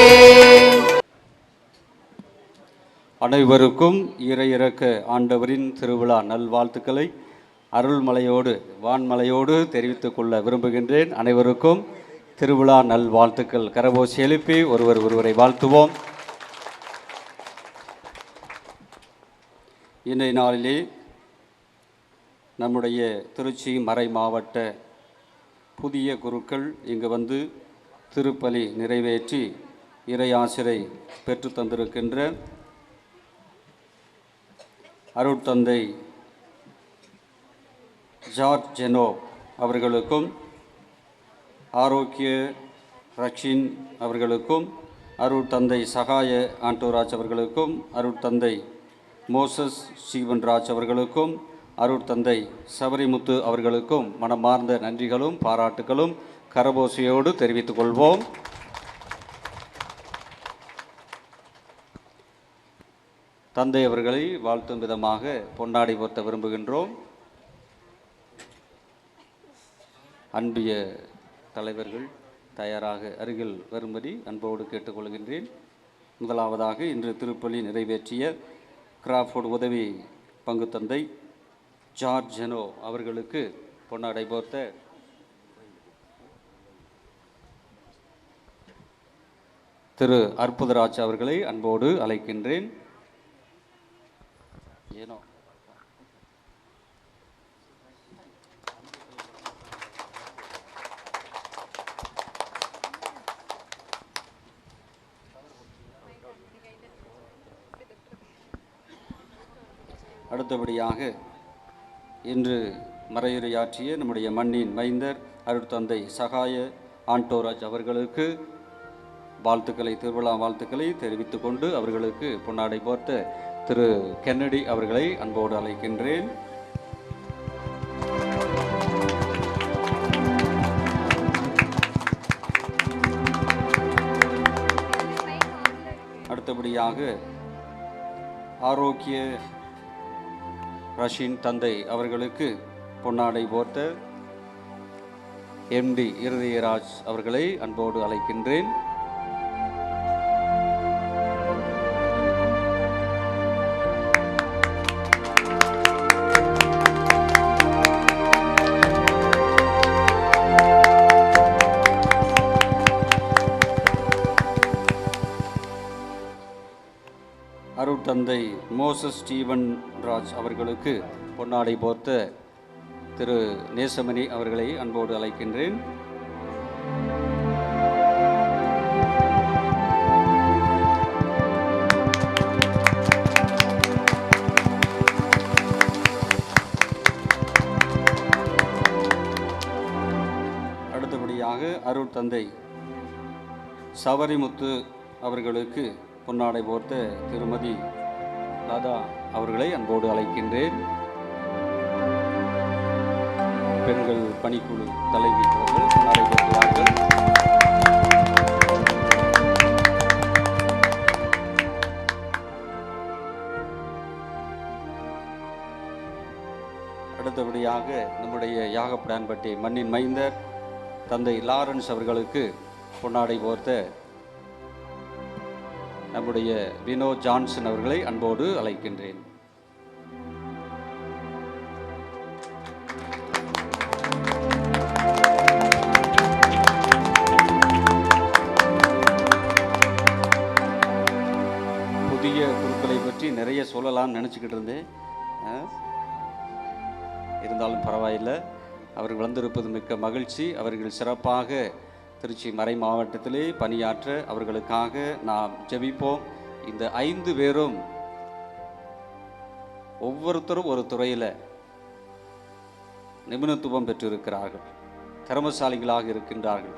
அனைவருக்கும் இறையிறக்க ஆண்டவரின் திருவிழா நல்வாழ்த்துக்களை அருள்மலையோடு வான்மலையோடு தெரிவித்துக் கொள்ள விரும்புகின்றேன். அனைவருக்கும் திருவிழா நல்வாழ்த்துக்கள். கரகோஷம் எழுப்பி ஒருவரை வாழ்த்துவோம். இன்றைய நாளிலே நம்முடைய திருச்சி மறை மாவட்ட புதிய குருக்கள் இங்கு வந்து திருப்பலி நிறைவேற்றி இறையாசிரை பெற்று தந்திருக்கின்ற அருட்தந்தை ஜார்ஜ் ஜெனோ அவர்களுக்கும், ஆரோக்கிய ரக்ஷின் அவர்களுக்கும், அருட்தந்தை சகாய ஆண்டோராஜ் அவர்களுக்கும், அருட்தந்தை மோசஸ் ஸ்டீவன்ராஜ் அவர்களுக்கும், அருட்தந்தை சபரிமுத்து அவர்களுக்கும் மனமார்ந்த நன்றிகளும் பாராட்டுகளும் கரபோசையோடு தெரிவித்துக் கொள்வோம். தந்தை அவர்களை வாழ்த்தும் விதமாக பொன்னாடை போர்த்த விரும்புகின்றோம். அன்பிய தலைவர்கள் தயாராக அருகில் வரும்படி அன்போடு கேட்டுக்கொள்கின்றேன். முதலாவதாக இன்று திருப்பலி நிறைவேற்றிய கிராஃபோர்டு உதவி பங்கு தந்தை ஜார்ஜ் ஜெனோ அவர்களுக்கு பொன்னாடை போர்த்த திரு அற்புதராஜ் அவர்களை அன்போடு அழைக்கின்றேன். ஏனோ அடுத்தபடியாக இன்று மறையுரையாற்றிய நம்முடைய மண்ணின் மைந்தர் அருட்தந்தை சகாய ஆண்டோராஜ் அவர்களுக்கு திருவிழா வாழ்த்துக்களை தெரிவித்துக் கொண்டு அவர்களுக்கு பொன்னாடை போர்த்த திரு கென்னடி அவர்களை அன்போடு அழைக்கின்றேன். அடுத்தபடியாக ஆரோக்கிய ரஷின் தந்தை அவர்களுக்கு பொன்னாடை போர்த்த எம்டி இருதயராஜ் அவர்களை அன்போடு அழைக்கின்றேன். அருட்தந்தை மோசஸ் ஸ்டீவன் ராஜ் அவர்களுக்கு பொன்னாடை போர்த்த திரு நேசமணி அவர்களை அன்போடு அழைக்கின்றேன். அடுத்தபடியாக அருட்தந்தை சவரிமுத்து அவர்களுக்கு பொன்னாடை போர்த்த திருமதி லதா அவர்களை அன்போடு அழைக்கின்றேன். பெண்கள் பணிக்குழு தலைவி அவர்கள் பொன்னாடை போர்த்துவார்கள். அடுத்தபடியாக நம்முடைய யாகப்படான்பட்டி மண்ணின் மைந்தர் தந்தை லாரன்ஸ் அவர்களுக்கு பொன்னாடை போர்த்த நம்முடைய வினோ ஜான்சன் அவர்களை அன்போடு அழைக்கின்றேன். புதிய குழுக்களை பற்றி நிறைய சொல்லலாம்னு நினச்சிக்கிட்டு இருந்தேன். இருந்தாலும் பரவாயில்லை. அவர்கள் வந்திருப்பது மிக்க மகிழ்ச்சி. அவர்கள் சிறப்பாக திருச்சி மறை மாவட்டத்திலே பணியாற்ற அவர்களுக்காக நாம் ஜெபிப்போம். இந்த 5 பேரும் ஒவ்வொருத்தரும் ஒரு துறையில் நிபுணத்துவம் பெற்றிருக்கிறார்கள், திறமசாலிகளாக இருக்கின்றார்கள்.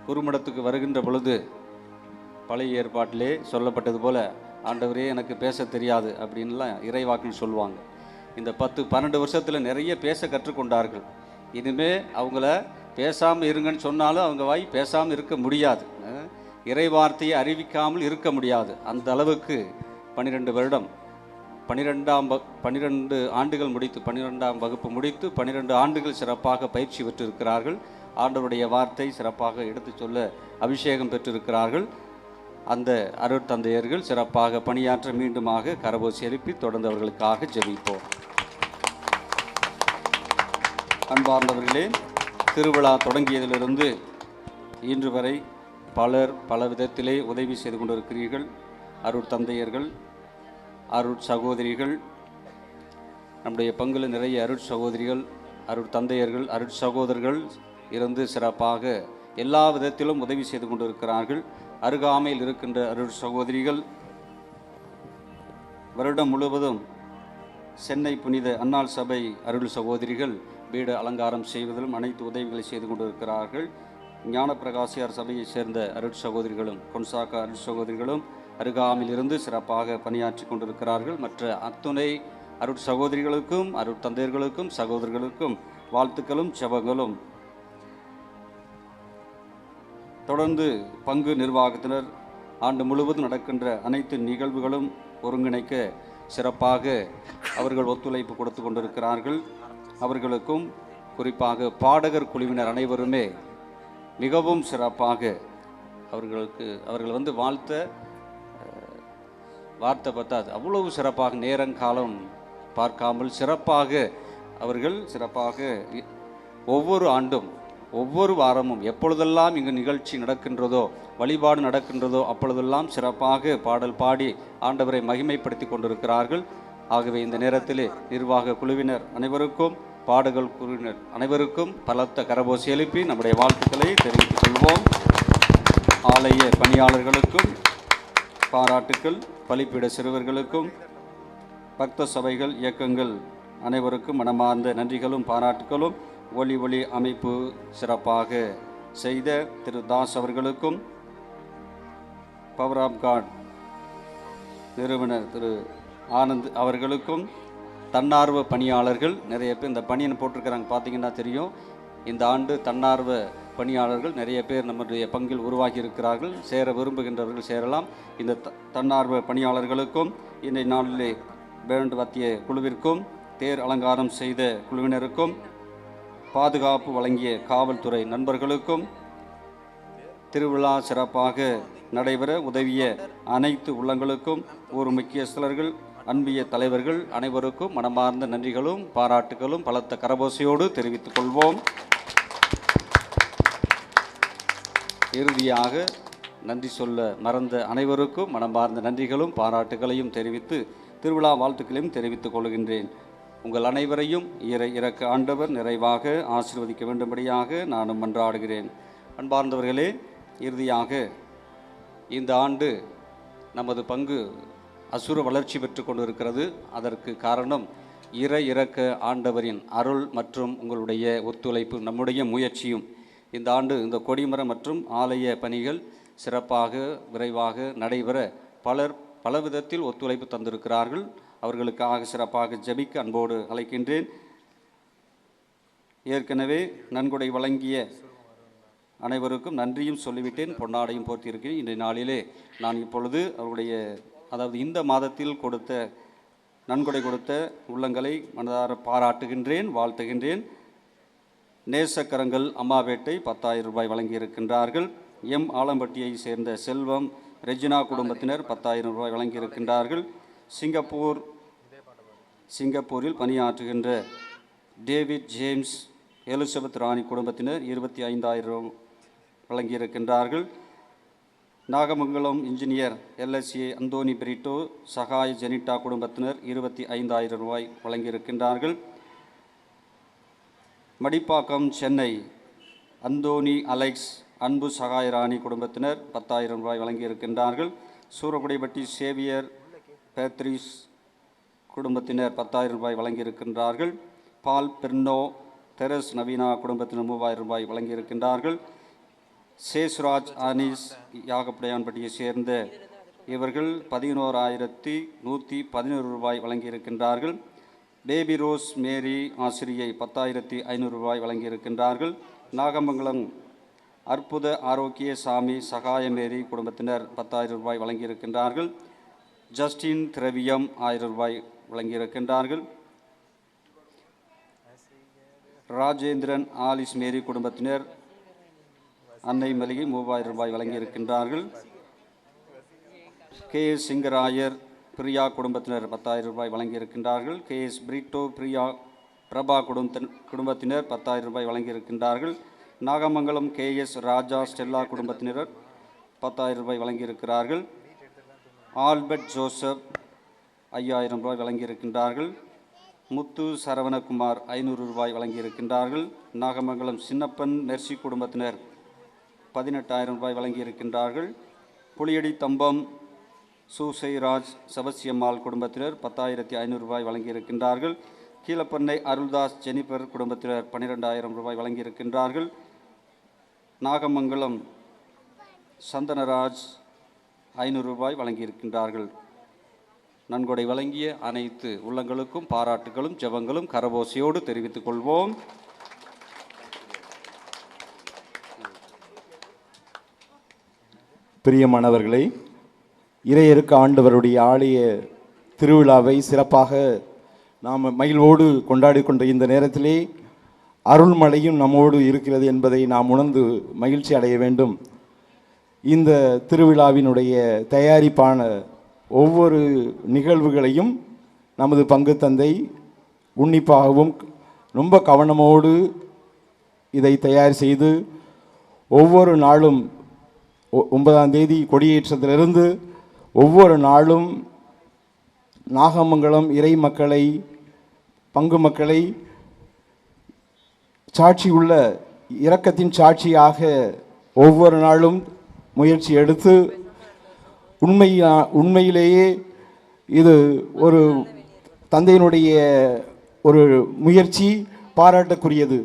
குருமடத்துக்கு வருகின்ற பொழுது பழைய ஏற்பாட்டிலே சொல்லப்பட்டது போல, ஆண்டவரே எனக்கு பேச தெரியாது அப்படின்லாம் இறைவாக்கில் சொல்லுவாங்க. இந்த 10-12 வருஷத்தில் நிறைய பேச கற்றுக்கொண்டார்கள். இனிமே அவங்கள பேசாமல் இருங்கன்னு சொன்னாலும் அவங்க வாய் பேசாமல் இருக்க முடியாது, இறை வார்த்தையை அறிவிக்காமல் இருக்க முடியாது. அந்த அளவுக்கு 12 வருடம் 12 ஆண்டுகள் முடித்து 12ஆம் வகுப்பு முடித்து 12 ஆண்டுகள் சிறப்பாக பயிற்சி பெற்றிருக்கிறார்கள். ஆண்டவருடைய வார்த்தை சிறப்பாக எடுத்து சொல்ல அபிஷேகம் பெற்றிருக்கிறார்கள். அந்த அருட்தந்தையர்கள் சிறப்பாக பணியாற்ற மீண்டுமாக கரபோசி எழுப்பி தொடர்ந்து அவர்களுக்காக ஜெபிப்போம். அன்பார்ந்தவர்களே, திருவிழா தொடங்கியதிலிருந்து இன்று வரை பலர் பல விதத்திலே உதவி செய்து கொண்டிருக்கிறீர்கள். அருட்தந்தையர்கள், அருட்சகோதரிகள், நம்முடைய பங்கில் நிறைய அருட்சகோதரிகள், அருட்தந்தையர்கள், அருட்சகோதரர்கள் இருந்து சிறப்பாக எல்லா விதத்திலும் உதவி செய்து கொண்டிருக்கிறார்கள். அருகாமையில் இருக்கின்ற அருட்சகோதரிகள் வருடம் முழுவதும் சென்னை புனித அன்னாள் சபை அருள் சகோதரிகள் வீடு அலங்காரம் செய்வதிலும் அனைத்து உதவிகளை செய்து கொண்டிருக்கிறார்கள். ஞானப்பிரகாசியார் சபையைச் சேர்ந்த அருட்சகோதரிகளும் கொன்சாக்கா அருட்சகோதரிகளும் அருகாமையில் இருந்து சிறப்பாக பணியாற்றி கொண்டிருக்கிறார்கள். மற்ற அத்துணை அருட்சகோதரிகளுக்கும் அருட்தந்தையர்களுக்கும் சகோதரர்களுக்கும் வாழ்த்துக்களும் செபங்களும். தொடர்ந்து பங்கு நிர்வாகத்தினர் ஆண்டு முழுவதும் நடக்கின்ற அனைத்து நிகழ்வுகளும் ஒருங்கிணைக்க சிறப்பாக அவர்கள் ஒத்துழைப்பு கொடுத்து கொண்டிருக்கிறார்கள். அவர்களுக்கும் குறிப்பாக பாடகர் குழுவினர் அனைவருமே மிகவும் சிறப்பாக அவர்கள் வார்த்தை பத்தாது, அவ்வளவு சிறப்பாக நேரங்காலம் பார்க்காமல் சிறப்பாக அவர்கள் ஒவ்வொரு ஆண்டும் ஒவ்வொரு வாரமும் எப்பொழுதெல்லாம் இங்கு நிகழ்ச்சி நடக்கின்றதோ, வழிபாடு நடக்கின்றதோ அப்பொழுதெல்லாம் சிறப்பாக பாடல் பாடி ஆண்டவரை மகிமைப்படுத்தி கொண்டிருக்கிறார்கள். ஆகவே இந்த நேரத்திலே நிர்வாக குழுவினர் அனைவருக்கும், பாடகர் குழுவினர் அனைவருக்கும் பலத்த கரபோசி எழுப்பி நம்முடைய வாழ்த்துக்களை தெரிவித்துக் கொள்வோம். ஆலய பணியாளர்களுக்கும் பாராட்டுக்கள், பலிப்பீட சிறுவர்களுக்கும், பக்த சபைகள் இயக்கங்கள் அனைவருக்கும் மனமார்ந்த நன்றிகளும் பாராட்டுகளும். ஒளி அமைப்பு சிறப்பாக செய்த திரு தாஸ் அவர்களுக்கும், பவர் ஆஃப் காட் நிறுவனர் திரு ஆனந்த் அவர்களுக்கும், தன்னார்வ பணியாளர்கள் நிறைய பேர் இந்த பணியை போட்டிருக்கிறாங்க, பார்த்தீங்கன்னா தெரியும். இந்த ஆண்டு தன்னார்வ பணியாளர்கள் நிறைய பேர் நம்முடைய பங்கில் உருவாகி இருக்கிறார்கள். சேர விரும்புகின்றவர்கள் சேரலாம். இந்த தன்னார்வ பணியாளர்களுக்கும், இன்றைய நாளிலே பேண்ட் வாத்திய குழுவிற்கும், தேர் அலங்காரம் செய்த குழுவினருக்கும், பாதுகாப்பு வழங்கிய காவல்துறை நண்பர்களுக்கும், திருவிழா சிறப்பாக நடைபெற உதவிய அனைத்து உள்ளங்களுக்கும், ஊர் முக்கியஸ்தலர்கள், அன்பிய தலைவர்கள் அனைவருக்கும் மனமார்ந்த நன்றிகளும் பாராட்டுகளும் பலத்த கரபோசையோடு தெரிவித்துக் கொள்வோம். இறுதியாக நன்றி சொல்ல மறந்த அனைவருக்கும் மனமார்ந்த நன்றிகளும் பாராட்டுகளையும் தெரிவித்து திருவிழா வாழ்த்துக்களையும் தெரிவித்துக் கொள்கின்றேன். உங்கள் அனைவரையும் இறக்க ஆண்டவர் நிறைவாக ஆசீர்வதிக்க வேண்டும்படியாக நானும் மன்றாடுகிறேன். அன்பார்ந்தவர்களே, இறுதியாக இந்த ஆண்டு நமது பங்கு அசுர வளர்ச்சி பெற்று கொண்டிருக்கிறது. அதற்கு காரணம் இறக்க ஆண்டவரின் அருள் மற்றும் உங்களுடைய ஒத்துழைப்பு, நம்முடைய முயற்சியும். இந்த ஆண்டு இந்த கொடிமரம் மற்றும் ஆலய பணிகள் சிறப்பாக விரைவாக நடைபெற பல விதத்தில் ஒத்துழைப்பு தந்திருக்கிறார்கள். அவர்களுக்காக சிறப்பாக ஜெபிக்க அன்போடு அழைக்கின்றேன். ஏற்கனவே நன்கொடை வழங்கிய அனைவருக்கும் நன்றியும் சொல்லிவிட்டேன், பொன்னாடையும் போர்த்தியிருக்கிறேன். இன்றைய நாளிலே நான் இப்பொழுது அவருடைய இந்த மாதத்தில் நன்கொடை கொடுத்த உள்ளங்களை மனதார பாராட்டுகின்றேன், வாழ்த்துகின்றேன். நேசக்கரங்கள் அம்மாபேட்டை 10,000 ரூபாய் வழங்கியிருக்கின்றார்கள். எம் ஆலம்பட்டியை சேர்ந்த செல்வம் ரெஜினா குடும்பத்தினர் 10,000 ரூபாய் வழங்கியிருக்கின்றார்கள். சிங்கப்பூரில் பணியாற்றுகின்ற டேவிட் ஜேம்ஸ் எலிசபெத் ராணி குடும்பத்தினர் 25,000 வழங்கியிருக்கின்றார்கள். Nagamangalam engineer LSA Anthony Britto Sagai Jenitta குடும்பத்தினர் 25,000 ரூபாய் வழங்கியிருக்கின்றார்கள். மடிப்பாக்கம் சென்னை அந்தோனி அலெக்ஸ் அன்பு சகாயராணி குடும்பத்தினர் 10,000 ரூபாய் வழங்கியிருக்கின்றார்கள். சூரக்குடிப்பட்டி சேவியர் பேத்ரிஸ் குடும்பத்தினர் 10,000 ரூபாய் வழங்கியிருக்கின்றார்கள். பால் பெர்னோ தெரஸ் நவீனா குடும்பத்தினர் 3,000 ரூபாய் வழங்கியிருக்கின்றார்கள். சேஸ்ராஜ் அனீஸ் யாகப்படையான்பட்டியை சேர்ந்த இவர்கள் 11,111 ரூபாய் வழங்கியிருக்கின்றார்கள். பேபி ரோஸ் மேரி ஆசிரியை 10,500 ரூபாய் வழங்கியிருக்கின்றார்கள். நாகமங்கலம் அற்புத ஆரோக்கிய சாமி சகாயமேரி குடும்பத்தினர் 10,000 ரூபாய் வழங்கியிருக்கின்றார்கள். ஜஸ்டின் திரவியம் 1000 ரூபாய் வழங்கியிருக்கின்றார்கள். ராஜேந்திரன் ஆலிஸ் மேரி குடும்பத்தினர் அன்னை மளிகை 3,000 ரூபாய் வழங்கியிருக்கின்றார்கள். KS சிங்கராயர் பிரியா குடும்பத்தினர் 10,000 ரூபாய் வழங்கியிருக்கின்றார்கள். KS பிரிட்டோ பிரியா பிரபா குடும்பத்தினர் 10,000 ரூபாய் வழங்கியிருக்கின்றார்கள். நாகமங்கலம் KS ராஜா ஸ்டெல்லா குடும்பத்தினர் 10,000 ரூபாய் வழங்கியிருக்கிறார்கள். ஆல்பர்ட் ஜோசப் 5,000 ரூபாய் வழங்கியிருக்கின்றார்கள். முத்து சரவணகுமார் 500 ரூபாய் வழங்கியிருக்கின்றார்கள். நாகமங்கலம் சின்னப்பன் மெர்சி குடும்பத்தினர் 18,000 ரூபாய் வழங்கியிருக்கின்றார்கள். புளியடி தம்பம் சூசைராஜ் செபஸ்தியம்மாள் குடும்பத்தினர் 10,500 ரூபாய் வழங்கியிருக்கின்றார்கள். கீழப்பண்ணை அருள்தாஸ் ஜெனிபர் குடும்பத்தினர் 12,000 ரூபாய் வழங்கியிருக்கின்றார்கள். நாகமங்கலம் சந்தனராஜ் 500 ரூபாய் வழங்கியிருக்கின்றார்கள். நன்கொடை வழங்கிய அனைத்து உள்ளங்களுக்கும் பாராட்டுகளும் ஜெபங்களும் கரபோசையோடு தெரிவித்துக் கொள்வோம். பிரியமானவர்களே, இறையருக்கு ஆண்டவருடைய ஆலய திருவிழாவை சிறப்பாக நாம் மகிழ்வோடு கொண்டாடி கொண்ட இந்த நேரத்திலே அருள்மழையும் நம்மோடு இருக்கிறது என்பதை நாம் உணர்ந்து மகிழ்ச்சி அடைய வேண்டும். இந்த திருவிழாவினுடைய தயாரிப்பான ஒவ்வொரு நிகழ்வுகளையும் நமது பங்கு தந்தை உன்னிப்பாகவும் ரொம்ப கவனமோடு இதை தயார் செய்து ஒவ்வொரு நாளும் 9ஆம் தேதி கொடியேற்றத்திலிருந்து ஒவ்வொரு நாளும் நாகமங்கலம் இறை மக்களை, பங்கு மக்களை சாட்சி உள்ள இரக்கத்தின் சாட்சியாக ஒவ்வொரு நாளும் முயற்சி எடுத்து உண்மையிலேயே இது ஒரு தந்தையினுடைய ஒரு முயற்சி பாராட்டக்குரியது.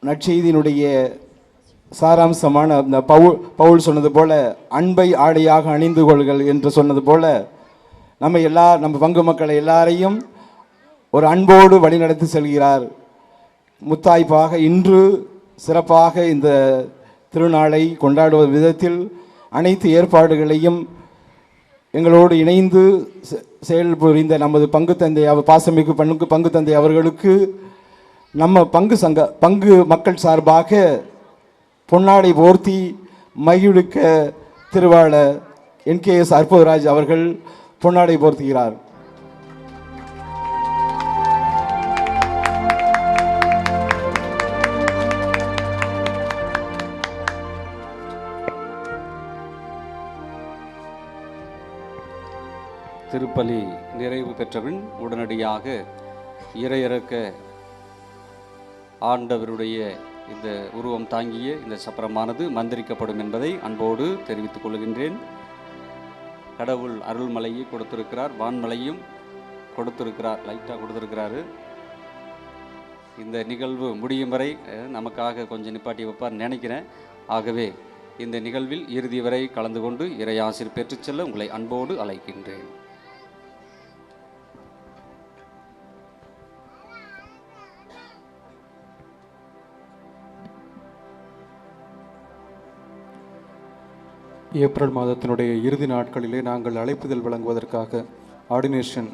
நற்செய்தியினுடைய சாராம்சமான அந்த பவுல் சொன்னது போல அன்பை ஆடையாக அணிந்து கொள்கள் என்று சொன்னது போல நம்ம பங்கு மக்களை எல்லாரையும் ஒரு அன்போடு வழிநடத்தி செல்கிறார். முத்தாய்ப்பாக இன்று சிறப்பாக இந்த திருநாளை கொண்டாடுவது விதத்தில் அனைத்து ஏற்பாடுகளையும் எங்களோடு இணைந்து செயல்புரிந்த நமது பங்கு தந்தை பாசமிகு பங்கு தந்தை அவர்களுக்கு நம்ம பங்கு மக்கள் சார்பாக பொன்னாடை போர்த்தி மகிழ்விக்க திருவாளர் NKS அற்புதராஜ் அவர்கள் பொன்னாடை போர்த்துகிறார். திருப்பலி நிறைவு பெற்றபின் உடனடியாக இறையிறக்க ஆண்டவருடைய இந்த உருவம் தாங்கிய இந்த சப்பரமானது மந்திரிக்கப்படும் என்பதை அன்போடு தெரிவித்துக் கொள்கின்றேன். கடவுள் அருள்மலையை கொடுத்திருக்கிறார், வான்மலையும் கொடுத்திருக்கிறார், லைட்டாக கொடுத்திருக்கிறாரு. இந்த நிகழ்வு முடியும் வரை நமக்காக கொஞ்சம் நிப்பாட்டி வைப்பார் நினைக்கிறேன். ஆகவே இந்த நிகழ்வில் இறுதி வரை கலந்து கொண்டு இறையாசிர் பெற்றுச் செல்ல உங்களை அன்போடு அழைக்கின்றேன். ஏப்ரல் மாதத்தினுடைய இறுதி நாட்களிலே நாங்கள் அழைப்புதல் வழங்குவதற்காக ஆர்டினேஷன்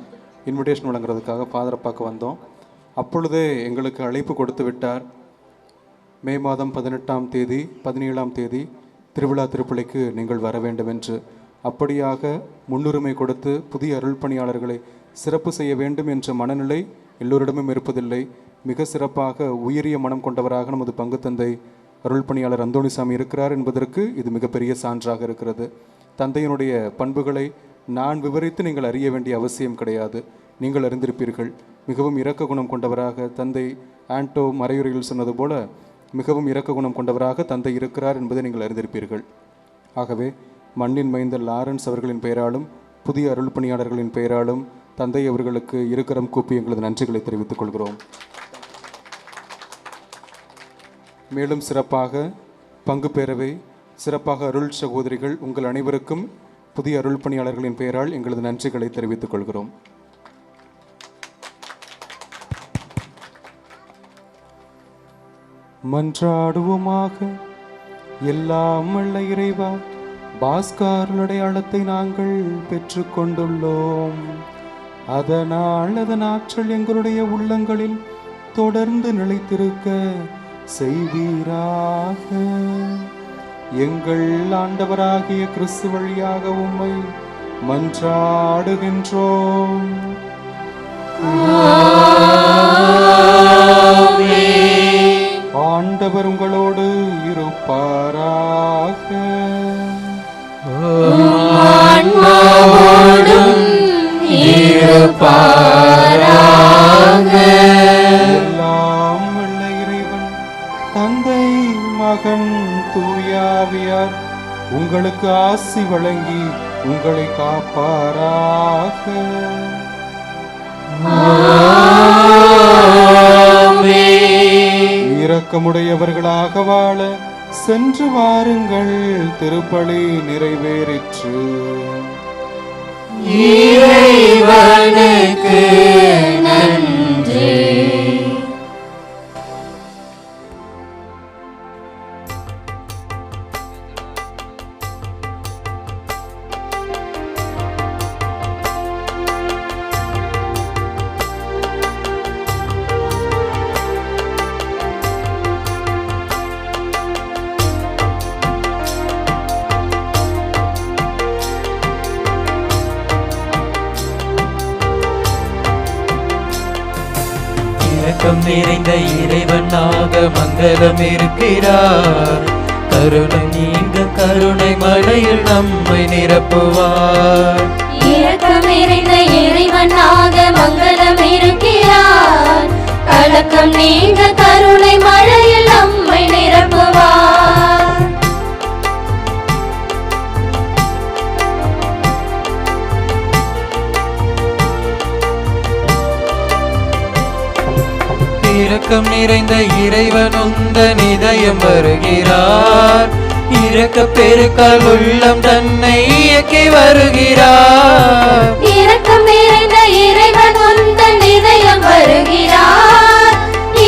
இன்விடேஷன் வழங்குறதுக்காக ஃபாதரை பார்க்க வந்தோம். அப்பொழுதே எங்களுக்கு அழைப்பு கொடுத்து விட்டார். மே மாதம் 18ஆம் தேதி 17ஆம் தேதி திருவிழா திருப்பலிக்கு நீங்கள் வர வேண்டும் என்று. அப்படியாக முன்னுரிமை கொடுத்து புதிய அருள் பணியாளர்களை சிறப்பு செய்ய வேண்டும் என்ற மனநிலை எல்லோரிடமும் இருப்பதில்லை. மிக சிறப்பாக உயரிய மனம் கொண்டவராக நமது பங்கு தந்தை அருள் பணியாளர் அந்தோணிசாமி இருக்கிறார் என்பதற்கு இது மிகப்பெரிய சான்றாக இருக்கிறது. தந்தையினுடைய பண்புகளை நான் விவரித்து நீங்கள் அறிய வேண்டிய அவசியம் கிடையாது, நீங்கள் அறிந்திருப்பீர்கள். மிகவும் இரக்க குணம் கொண்டவராக தந்தை ஆண்டோ மறையுரையில் சொன்னது போல மிகவும் இரக்க குணம் கொண்டவராக தந்தை இருக்கிறார் என்பதை நீங்கள் அறிந்திருப்பீர்கள். ஆகவே மண்ணின் மைந்த லாரன்ஸ் அவர்களின் பெயராலும் புதிய அருள் பணியாளர்களின் பெயராலும் தந்தை அவர்களுக்கு இருக்கரம் கூப்பி எங்களது நன்றிகளை தெரிவித்துக் கொள்கிறோம். மேலும் சிறப்பாக பங்கு பேரவை, சிறப்பாக அருள் சகோதரிகள் உங்கள் அனைவருக்கும் புதிய அருள் பணியாளர்களின் பெயரால் எங்களது நன்றிகளை தெரிவித்துக் கொள்கிறோம். மன்றாடுவோமாக. எல்லாம் வல்ல இறைவா, பாஸ்கர் அடையாளத்தை நாங்கள் பெற்று கொண்டுள்ளோம். அதனால் அதன் ஆற்றல் எங்களுடைய உள்ளங்களில் தொடர்ந்து நிலைத்திருக்க செய்வீராக. எங்கள் ஆண்டவராகிய கிறிஸ்து வழியாக உம்மை மன்றாடுகின்றோம். ஆண்டவர் உங்களோடு இருப்பாராக. எல்லாம் வல்ல இறைவன் தந்தை மகன் தூயாவியார் உங்களுக்கு ஆசி வழங்கி உங்களை காப்பாராக. இரக்கமுடையவர்களாக வாழ சென்று வாருங்கள். திருப்பலி நிறைவேறிற்று. இறைவனுக்கு நன்றி. இரக்கம் நிறைந்த இறைவனாக மங்களம் இருக்கிறார். கருணை நீங்க கருணை மழையில் நம்மை நிரப்புவார். இரக்கம் நிறைந்த இறைவனாக மங்களம் இருக்கிறார். கலக்கம் நீங்க கருணை மழையில் நம்மை நிரப்புவார். இரக்கம் நிறைந்த இறைவன் உந்தன் இதயம் வருகிறார். இரக்க பெருக்கால் உள்ளம் தன்னை இயக்கி வருகிறார். இரக்கம் நிறைந்த இறைவன் உந்தன் இதயம் வருகிறார்.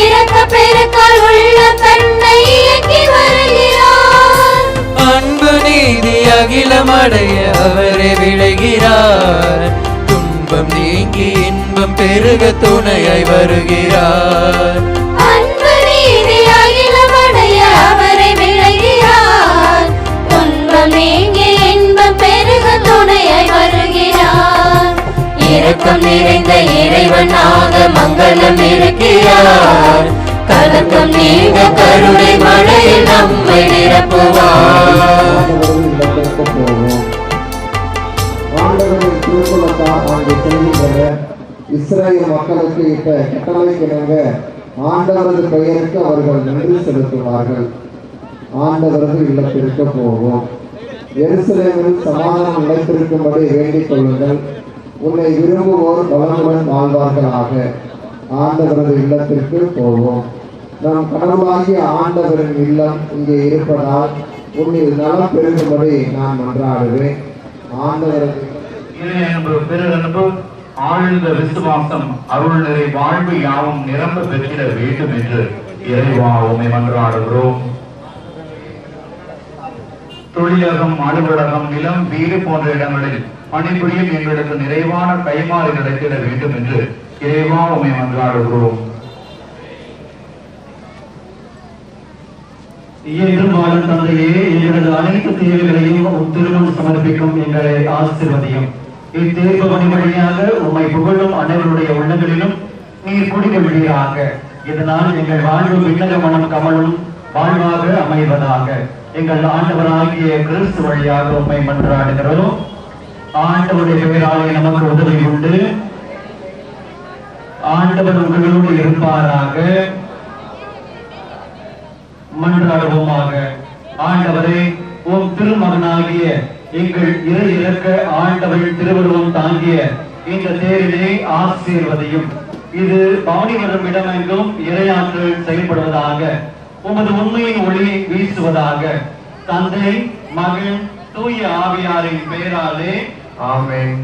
இரக்க பெருக்கால் உள்ளம் தன்னை இயக்கி வருகிறார். அன்பு நீதி அகிலமடைய அவரே விளைகிறார். துன்பம் நீங்கி இன்பம் பெருக துணையாய் வருகிறார். அன்பு நீதி அகிலமடைய அவரை விளைகிறார். துன்பம் நீங்கி இன்பம் பெருக துணையாய் வருகிறார். இரக்கம் நிறைந்த இறைவனாக மங்களம் இருக்கிறார். கலக்கம் நீங்க கருணை மழையில் நம்மை நிரப்புவார். ஆண்டவரின் திருக்குலத்தால் அங்கு செல்கின்றன இஸ்ரேல் மக்களுக்கு இட்ட கட்டளைக்கிணங்க ஆண்டவரது பெயருக்கு அவர்கள் நன்றி செலுத்துவார்கள். ஆண்டவரது இல்லத்திற்கு போவோம். எருசலேமில் சமாதானம் நிலைத்திருக்கும்படி வேண்டிக் கொள்ளுங்கள். உன்னை விரும்புவோர் பலனுடன் வாழ்வார்களாக. ஆண்டவரது இல்லத்திற்கு போவோம். நம் கடவுளாகிய ஆண்டவரின் இல்லம் இங்கே இருப்பதால் உன்னில் நலம் பெருகும்படி நான் மன்றாடுவேன். ஆண்டவரது பேரன்பு ஆழ்ந்த விசுவாசம் அருள் நிறை வாழ்வு யாவும் நிரம்ப பெற்றிட வேண்டும் என்று இறைவா உம்மை மன்றாடுகிறோம். தொழிலகம், அலுவலகம், நிலம், வீடு போன்ற இடங்களில் பணிபுரியும் எங்களுக்கு நிறைவான கைமாறி நடத்திட வேண்டும் என்று இறைவா உம்மை மன்றாடுகிறோம். இயேசுவின் வாழும் தந்தையே, எங்களது அனைத்து தேவைகளையும் திருமணம் சமர்ப்பிக்கும் எங்களை ஆசீர்வதியும். இத்தேர்வு பணி வழியாக உம்மை புகழும் அனைவருடைய உள்ளங்களிலும் நீர் குடிகொள்வீராக. இதனால் எங்கள் வாழ்வு விண்ணக மனம் கமலும் வாழ்வாக அமைவதாக. எங்கள் ஆண்டவராகிய கிறிஸ்து வழியாக உம்மை மன்றாடுகிறோம். ஆண்டவருடைய பெயராலே நமக்கு உதவி உண்டு. ஆண்டவர் உங்களோடு இருப்பாராக. மன்றாடுவோமாக. ஆண்டவரே, உம் திருமகனாகிய எங்கள் இறை இறக்க ஆண்டவர் திருவுருவம் தாங்கிய இந்த தேரினை ஆசீர்வதியும். இது பவனி வரும் இடமெங்கும் இறையாற்றல் செயல்படுவதாக. உமது உண்மையின் ஒளி வீசுவதாக. தந்தை, மகன், தூய ஆவியாரின் பெயராலே ஆமென்.